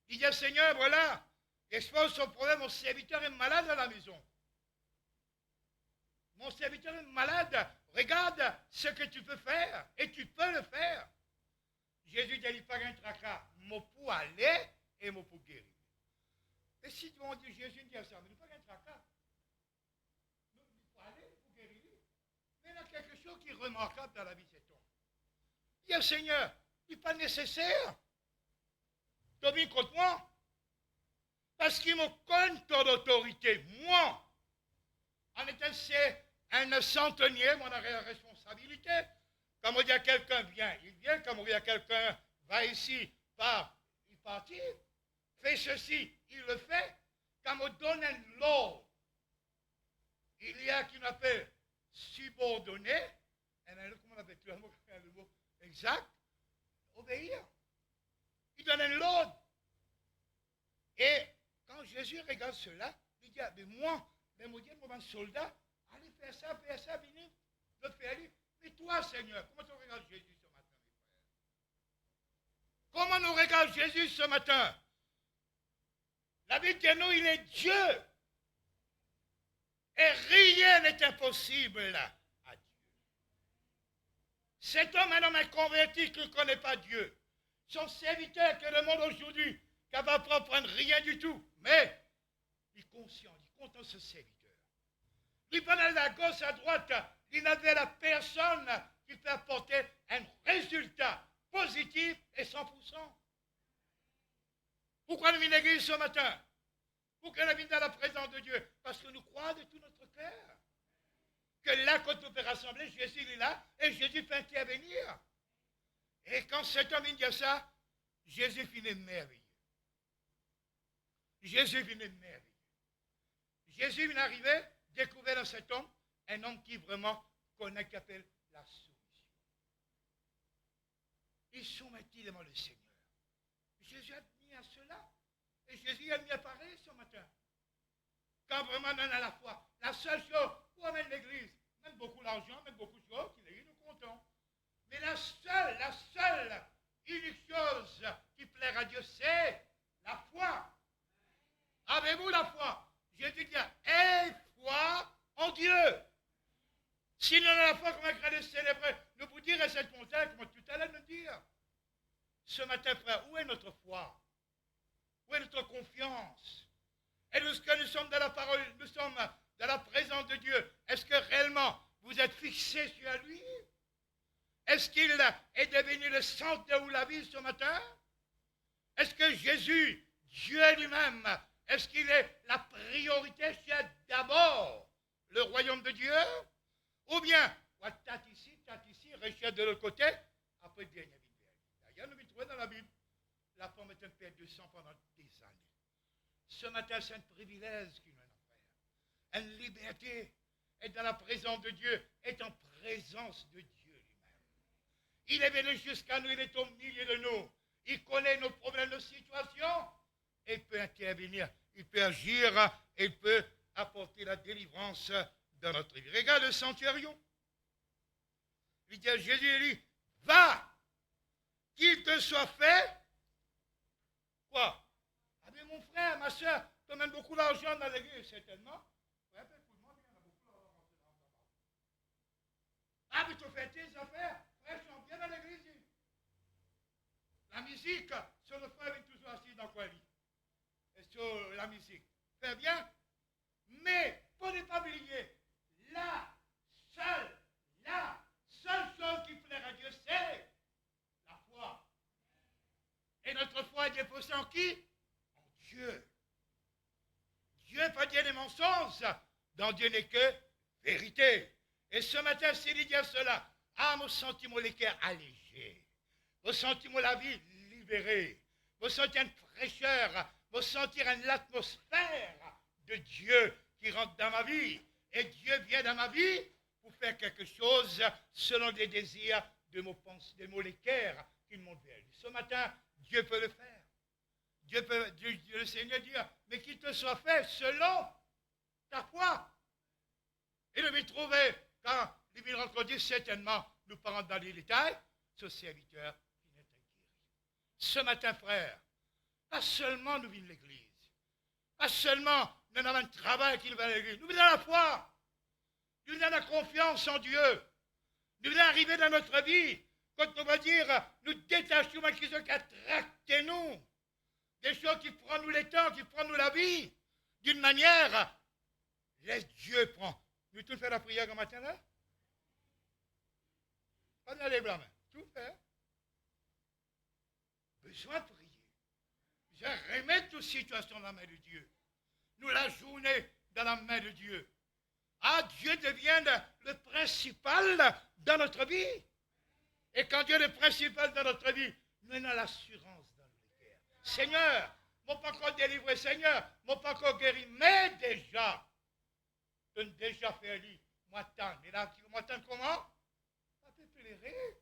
Il dit, Seigneur, voilà, expose son problème, mon serviteur est malade à la maison. Mon serviteur est malade. Regarde ce que tu peux faire. Et tu peux le faire. Jésus dit, il n'y a pas un tracas. Mon pour aller et mon pour guérir. Et si on dit Jésus dit ça, mais il n'y a pas un tracas. Il faut aller pour guérir. Mais il y a quelque chose qui est remarquable dans la vie de cet homme. Il dit, Seigneur, il n'est pas nécessaire. Tu viens contre moi. Parce qu'il me connaît ton autorité. Moi, en étant un centenier, mon responsabilité. Comme on dit à quelqu'un, viens, il vient. Comme on dit à quelqu'un, va ici, pars, il partit. Fais ceci, il le fait. Comme on donne l'ordre, il y a qui appelle subordonné. Et là, comment on appelle le mot exact? Obéir. Il donne l'ordre. Et quand Jésus regarde cela, il dit, mais moi, mon Dieu, mon soldat, allez faire ça, venez, le faire lui. Mais toi, Seigneur, comment tu regardes Jésus ce matin, mes frères? Comment nous regarde Jésus ce matin? La Bible dit, nous, il est Dieu. Et rien n'est impossible là, à Dieu. Cet homme, un homme inconverti qui ne connaît pas Dieu. Son serviteur que le monde aujourd'hui, qui ne va pas prendre rien du tout. Mais, il est conscient, il est content de ce serviteur. Il va à la gauche, à droite, il n'avait la personne qui peut apporter un résultat positif et 100%. Pourquoi nous venons à l'église ce matin? Pourquoi nous venons dans la présence de Dieu? Parce que nous croyons de tout notre cœur que là, quand nous peut rassembler, Jésus est là et Jésus peut intervenir. Et quand cet homme vient dire ça, Jésus finit merveilleux. Jésus finit merveilleux. Jésus vient arriver, découvert dans cet homme, un homme qui vraiment connaît, qui appelle la soumission. Il soumettit devant le Seigneur. Jésus a mis à cela. Et Jésus a mis à parler ce matin. Quand vraiment on a la foi, la seule chose, où amène l'église, même beaucoup d'argent, même beaucoup de choses, qu'il a eu, nous comptons. Mais la seule, unique chose qui plaît à Dieu, c'est la foi. Avez-vous la foi? Jésus dit, aie foi en Dieu. Si nous avons la foi, comment on va célébrer? Nous vous direz cette montagne, comme tout à l'heure nous dire. Ce matin, frère, où est notre foi? Où est notre confiance? Est-ce que nous sommes dans la parole, nous sommes dans la présence de Dieu? Est-ce que réellement vous êtes fixés sur lui? Est-ce qu'il est devenu le centre de la vie ce matin? Est-ce que Jésus, Dieu lui-même, est-ce qu'il est la priorité chez d'abord le royaume de Dieu? Ou bien, t'as ici, recherche de l'autre côté, après bien, il y a nous trouvons dans la Bible. La femme est un père de sang pendant des années. Ce matin, c'est un privilège qu'il nous a offert. Une liberté, être dans la présence de Dieu, être en présence de Dieu lui-même. Il est venu jusqu'à nous, il est au milieu de nous. Il connaît nos problèmes, nos situations. Et il peut intervenir, il peut agir, et il peut apporter la délivrance dans notre vie. Regarde le centurion. Il dit à Jésus, il dit, va, qu'il te soit fait. Quoi? Ah bien mon frère, ma soeur, tu amènes beaucoup d'argent dans l'église, certainement. Ouais, pour le monde, il y en a beaucoup mais tu fais tes affaires. Frère, sont bien dans l'église. La musique, sur le frère est toujours assis dans quoi il et sur la musique. Fait bien. Mais, pour ne pas oublier, la seule chose qui plaît à Dieu, c'est la foi. Et notre foi est déposée en qui? En Dieu. Dieu n'est pas dire des mensonges. Dans Dieu n'est que vérité. Et ce matin, s'il dit dire cela, me sentiment les cœurs allégés. Vous sentez la vie libérée. Vous sentez une fraîcheur. Vous sentez une atmosphère de Dieu qui rentre dans ma vie. Et Dieu vient dans ma vie pour faire quelque chose selon les désirs de mon pensée, de mon cœurs qu'il monte vers lui. Ce matin, Dieu peut le faire. Le Seigneur dit, mais qu'il te soit fait selon ta foi. Et le trouver, quand il vient rencontrer certainement, nous parlons dans les détails, ce serviteur qui n'est guéri. Ce matin, frère, pas seulement nous venons à l'église, pas seulement nous avons un travail qui nous va à l'église, nous venons à la foi, nous venons à la confiance en Dieu, nous venons arriver dans notre vie, quand on va dire, nous détachons de choses qui attractent nous, des choses qui prennent nous le temps, qui prennent nous la vie, d'une manière, laisse Dieu prendre. Nous tous faire la prière comme matin là? Pas dans les blancs, tout faire. Besoin de prier. Je remets toute situation dans la main de Dieu. Nous la journée dans la main de Dieu. Dieu devient le principal dans notre vie. Et quand Dieu est le principal dans notre vie, nous avons l'assurance dans nos cœurs. Seigneur, je ne pas encore délivré, Seigneur, je ne pas encore guéri, mais déjà, je l'ai déjà fait lui. Moi, attends. Et là, moi, attends comment? Ça peut pleurer.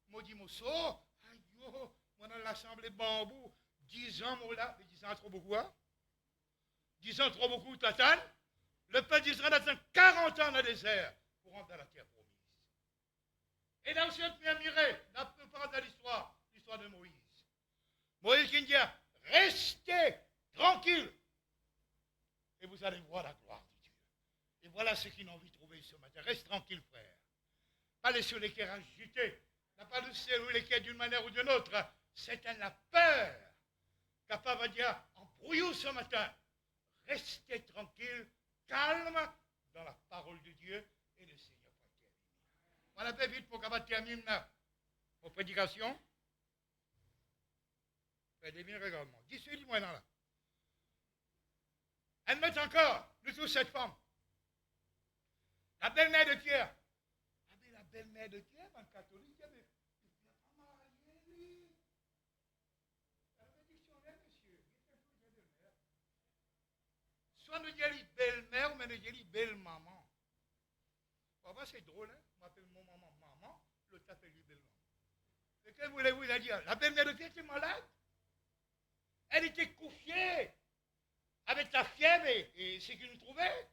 Moi, dis, moi, moi, dans l'assemblée bambou, 10 ans, moi, là, 10 ans trop beaucoup, hein? 10 ans trop beaucoup, tu attends. Le peuple d'Israël attend 40 ans dans le désert pour rentrer dans la terre promise. Et là aussi, on peut admirer, la plupart de l'histoire de Moïse. Moïse qui dit, restez tranquille. Et vous allez voir la gloire de Dieu. Et voilà ce qu'ils ont envie de trouver ce matin. Reste tranquille, frère. Pas les sur les cœurs agités. N'a pas sur les cœurs d'une manière ou d'une autre. C'est la peur. Capable de dire, embrouillons ce matin. Restez tranquille, calme dans la parole de Dieu et le Seigneur va terminer. Voilà, peu vite pour qu'on termine vos prédications. Faites-les regarde-moi. Dis-moi là. Elle met encore, nous tous cette femme. La belle-mère de Pierre. Ah, mais la belle-mère de Pierre, en catholique, mais il ne peut pas marier, lui. Elle avait dit, monsieur, soit nous disons belle-mère, ou nous disons belle-maman. Papa, c'est drôle, hein? On m'appelle mon maman maman, l'autre appelle lui belle-maman. Et que voulez-vous dire? La belle-mère de Pierre était malade. Elle était couchée avec la fièvre et ce qu'il nous trouvait.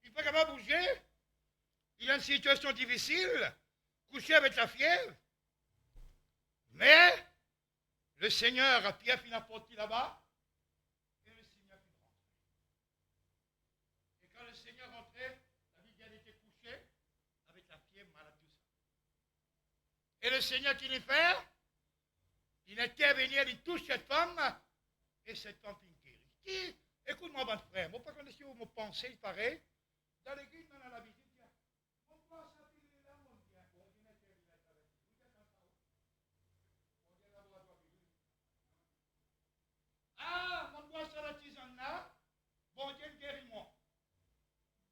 Il n'est pas capable de bouger. Il a une situation difficile, couché avec la fièvre. Mais le Seigneur, Pierre finit porté là-bas, et le Seigneur finit rentrer. Et quand le Seigneur rentrait, la vie elle était couchée avec la fièvre, malade, tout ça. Et le Seigneur qui l'est fait, il intervenir, il touche cette femme, et cette femme finit guérie. Écoute-moi, mon frère, moi pas connais si vous me pensez, il paraît, dans l'église, on a l'habitude, on pense à tout là, mon bien, on vient intervenir avec vous. Vous êtes en train on vient laboratoire mon bois sur la tisane là, bon Dieu guéris-moi.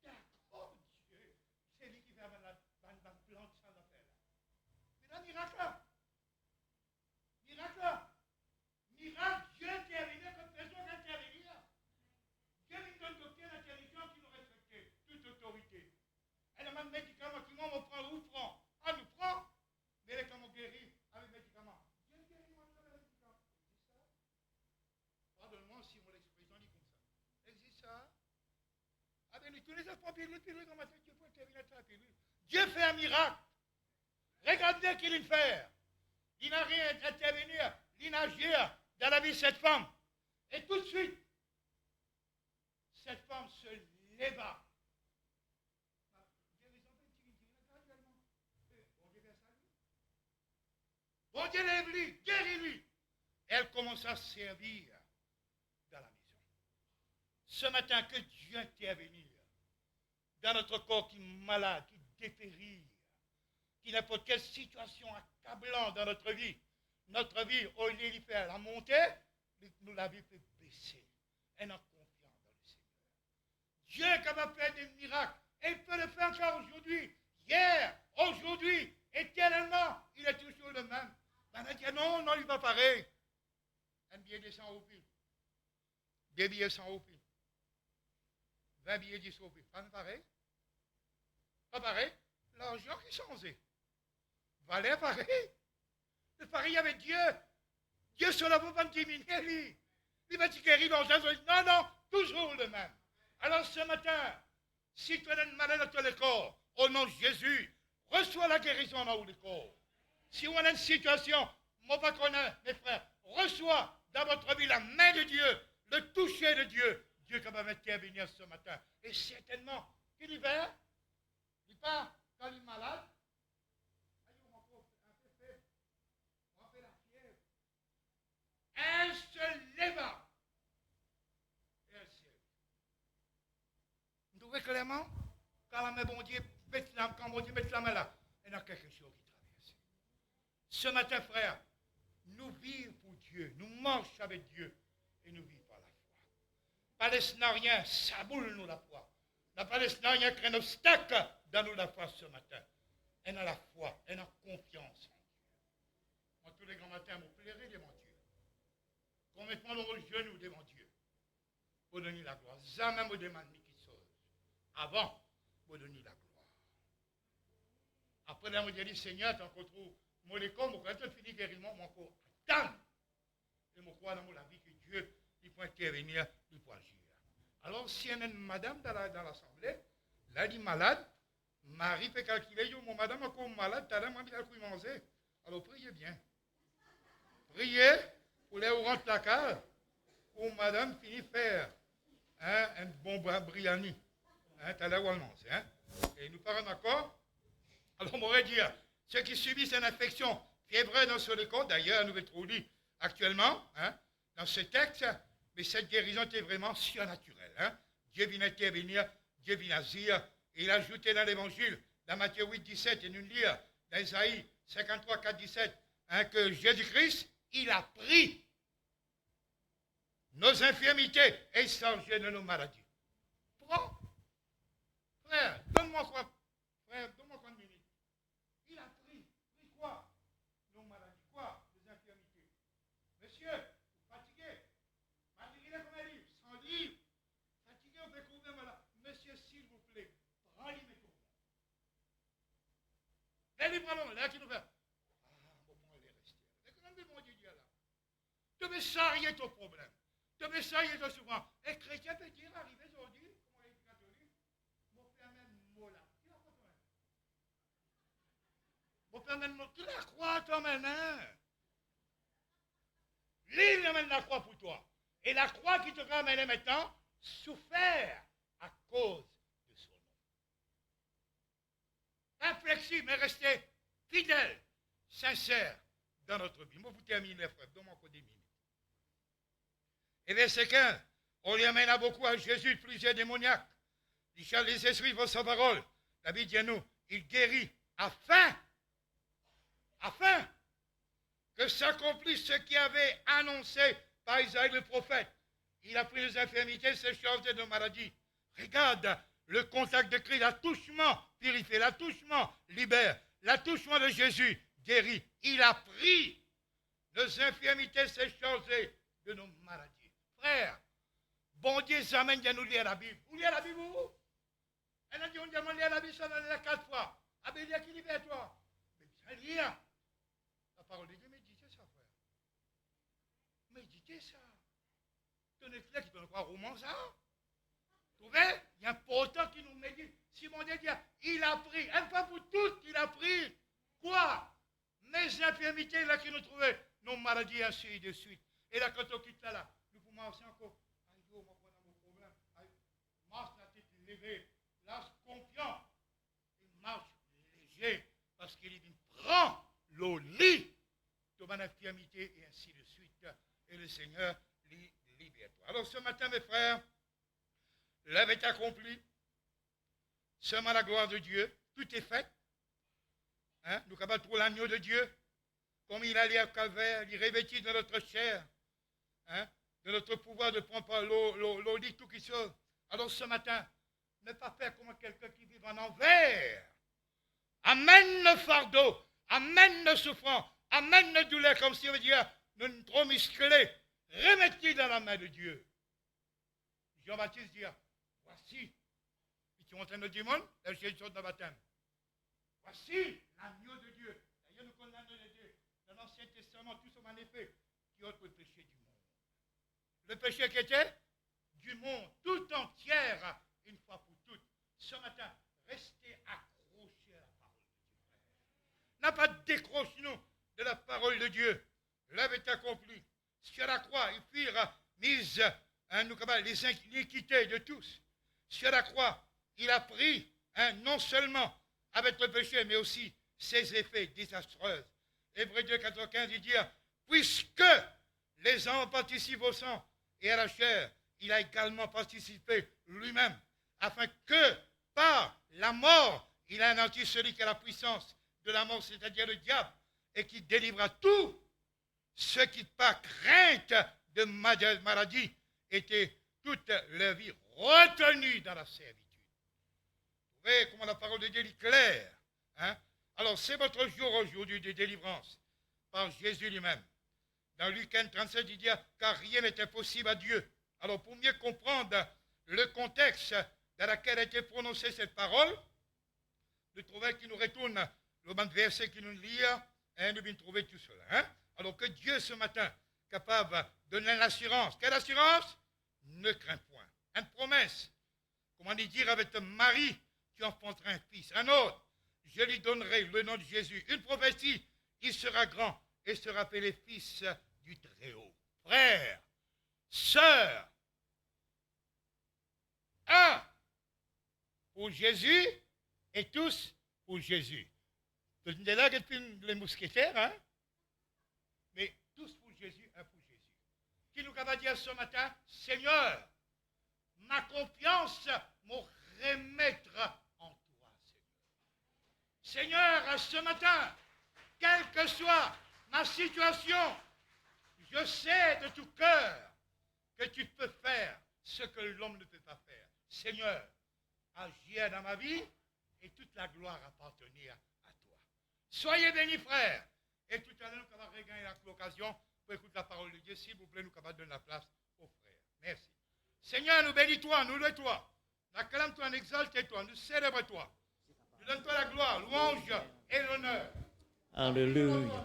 D'accord, Dieu, c'est lui qui fait la plante sans affaire là. Mais là, miracle. Miracle, Dieu intervenait comme personne n'intervenir. Dieu lui donne aucune intelligence qui nous respecte, toute autorité. Elle a même médicaments qui m'ont prend ou prend. Nous prend, mais elle est comme guéri avec médicaments. Dieu guérit moi avec les médicaments. C'est ça? Pardonne-moi si mon expression dit comme ça. Existe ça? Ah bien, tous les enfants pilule comme ça, Dieu peut intervenir à la pilule. Dieu fait un miracle. Regardez qu'il le fait. Il n'a rien à intervenir, il n'a agir dans la vie de cette femme. Et tout de suite, cette femme se leva. Bon Dieu lève-lui, guéris-lui. Et elle commence à servir dans la maison. Ce matin, que Dieu intervienne dans notre corps qui est malade, qui dépérit, qui n'importe quelle situation accablante dans notre vie, au lieu de faire la montée, nous la vie peut baisser. Elle a confiance dans le Seigneur. Dieu est capable de faire des miracles. Et il peut le faire encore aujourd'hui, hier, aujourd'hui, éternellement. Il est toujours le même. On a dit non, non, il va pareil. Un billet de 100 roupies. 2 billets 100 roupies. 20 billets 10 roupies. Pas pareil. Pas pareil. L'argent qui changeait. Valait pareil. Le pareil avec Dieu. Dieu sur la va diminuer, lui. Il va te guérir l'argent. Non, non, toujours le même. Alors ce matin, si tu as une maladie dans le corps, au nom de Jésus, reçois la guérison dans le corps. Si on a une situation, moi pas connais, mes frères, reçois dans votre vie la main de Dieu, le toucher de Dieu. Dieu qui va m'intervenir ce matin. Et certainement, qu'il y va, il part quand il est malade. Elle se leva. Et elle se lève. Vous trouvez clairement, quand la main bon Dieu, quand bon Dieu met la main là, il y a quelque chose qui traverse. Ce matin, frère, nous vivons pour Dieu, nous marchons avec Dieu et nous vivons par la foi. Palestinien, ça boule nous la foi. La Palestinien crée un obstacle dans nous la foi ce matin. Elle a la foi, elle a confiance en Dieu. Moi, tous les grands matins, vous plairez devant Dieu. Qu'on me prend au genou devant Dieu pour donner la gloire. Jamais me demande qui sauve. Avant, pour donner la gloire. Après, là, je dis, Seigneur, tu as trouvé mon école, mon quand tu finis guérison, mon corps attend. Et je crois dans la vie que Dieu, il peut intervenir, il peut agir. Alors, si il y a une madame dans l'assemblée, là, elle est malade, Marie fait calculer, mon madame est encore malade, tu as l'air, moi, il a pu manger. Alors, priez bien. Priez. Pour les rentre la cave, pour madame finit faire un bon briani. Tu as l'air où elle mange. Et nous parlons d'accord. Alors, on pourrait dire, ceux qui subissent une infection fiévreuse dans le corps, d'ailleurs, nous le lire actuellement, dans ce texte, mais cette guérison était vraiment surnaturelle. Dieu vient intervenir, Dieu vient agir. Et il a ajouté dans l'évangile, dans Matthieu 8, 17, et nous lire dans Isaïe 53, 4, 17, que Jésus-Christ, il a pris nos infirmités et il chargé de nos maladies. Prends. Frère, donne-moi quoi? Frère, donne-moi quoi de minute? Il a pris quoi? Nos maladies. Quoi? Les infirmités. Monsieur, fatigué. Fatigué comme un livre. Sans livre. Fatigué, on peut couvrir malade. Monsieur, s'il vous plaît, prends-les mes tours. Les livres, là, qui nous fait. Tu veux charrier ton problème. Tu veux charrier ton souffrance. Et chrétien peut dire, arrivé aujourd'hui, comme on est catholique, mon père même mot là. Mon père même mot. Tu la crois toi maintenant. Lui, il amène la croix pour toi. Et la croix qui te ramène maintenant, souffert à cause de son nom. Inflexible, mais restez fidèle, sincère dans notre vie. Moi, vous terminez, les frères. Donne-moi encore des minutes. Et verset 15, on lui amène à beaucoup à Jésus plusieurs démoniaques. Les esprits vont sa parole. La Bible dit à nous, il guérit afin que s'accomplisse ce qui avait annoncé par Isaïe le prophète. Il a pris les infirmités, ses choses et nos maladies. Regarde le contact de Christ, l'attouchement purifie, l'attouchement libère, l'attouchement de Jésus guérit. Il a pris nos infirmités, ses choses et de nos maladies. Frère, bon Dieu s'amène à nous lire la Bible. Vous lisez la Bible, vous? Elle a dit, on demande de lire la Bible, ça l'a 4 fois. Ah ben, il y a qui libère toi? Mais bien lire. La parole de Dieu, méditez ça, frère. Méditez ça. Tenez clair qui donne quoi, roman ça? Vous trouvez? Il y a un porteur qui nous médite. Si mon Dieu dit, il a pris, une fois pour toutes, il a pris quoi? Mes infirmités là qui nous trouvaient, nos maladies, ainsi de suite. Et là, quand on quitte là, nous pouvons marcher encore. Aïe, on va prendre mon problème. Aïe, marche la tête levée, lâche confiant. Il marche léger parce qu'il dit, prends le lit bonne infirmité, et ainsi de suite. Et le Seigneur libère-toi. Alors ce matin, mes frères, l'œuvre est accomplie. Seulement la gloire de Dieu, tout est fait. Hein? Nous avons trouvé l'agneau de Dieu, comme il allait à Calvaire, il revêtit de notre chair, hein? De notre pouvoir de prendre l'eau dit tout qui sauve. Alors ce matin, ne pas faire comme quelqu'un qui vit en envers. Amène le fardeau, amène le souffrant, amène le douleur, comme si on veut dire, nous sommes trop musclés. Remettez dans la main de Dieu. Jean-Baptiste dit, voici, tu es en train de dire, là, j'ai une sorte de baptême. Voici l'agneau de Dieu. D'ailleurs, nous connaissons l'agneau de Dieu. Dans l'Ancien Testament, tout ce en effet, qui ôte le péché du monde. Le péché qui était du monde, tout entière, une fois pour toutes. Ce matin, restez accrochés à la parole de Dieu. N'a pas décroche-nous de la parole de Dieu. L'œuvre est accomplie. Sur la croix, ils firent mise les iniquités de tous. Sur la croix, il a pris non seulement avec le péché, mais aussi ses effets désastreux. Hébreux 2, 95, il dit, puisque les hommes participent au sang et à la chair, il a également participé lui-même, afin que par la mort, il a anéanti celui qui a la puissance de la mort, c'est-à-dire le diable, et qui délivra tous ceux qui, par crainte de maladie, étaient toute leur vie retenus dans la servitude. Vous voyez comment la parole de Dieu est claire. Hein? Alors, c'est votre jour aujourd'hui de délivrance par Jésus lui-même. Dans Luc 15, 37, il dit, car rien n'était possible à Dieu. Alors, pour mieux comprendre le contexte dans lequel a été prononcée cette parole, nous trouvons qu'il nous retourne le même verset qui nous lit, et nous venons trouver tout cela. Hein? Alors que Dieu, ce matin, capable de donner l'assurance. Quelle assurance? Ne crains point. Une promesse. Comment dire avec Marie, tu enfanteras un fils. Un autre, je lui donnerai le nom de Jésus. Une prophétie, il sera grand et sera appelé fils du Très-Haut. Frères, sœurs, un pour Jésus et tous pour Jésus. C'est là depuis les mousquetaires, hein? Mais tous pour Jésus, un pour Jésus. Qui nous va dire ce matin, Seigneur, ma confiance me remettre en toi, Seigneur. Seigneur, ce matin, quelle que soit ma situation, je sais de tout cœur que tu peux faire ce que l'homme ne peut pas faire. Seigneur, agis dans ma vie et toute la gloire appartenir à toi. Soyez bénis, frères. Et tout à l'heure, nous allons regagner l'occasion pour écouter la parole de Dieu. S'il vous plaît, nous allons donner la place aux frères. Merci. Seigneur, nous bénis-toi, nous louons-toi. Nous acclame-toi, nous exalte-toi, nous célèbre-toi. Nous donne-toi la gloire, louange et l'honneur. Alléluia.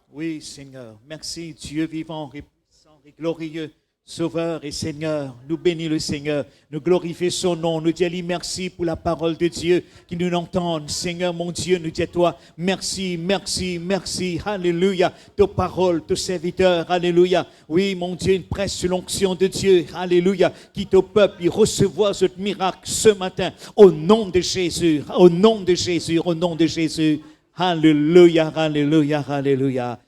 Oui, Seigneur. Merci, Dieu vivant, puissant et glorieux. Sauveur et Seigneur, nous bénis le Seigneur, nous glorifions son nom, nous disons merci pour la parole de Dieu qui nous entende. Seigneur mon Dieu, nous disons toi, merci, merci, merci, alléluia, ta parole, ton serviteur, alléluia. Oui, mon Dieu, une presse sur l'onction de Dieu, alléluia, qui au peuple, recevoir ce miracle ce matin, au nom de Jésus, au nom de Jésus, au nom de Jésus, alléluia, alléluia, alléluia.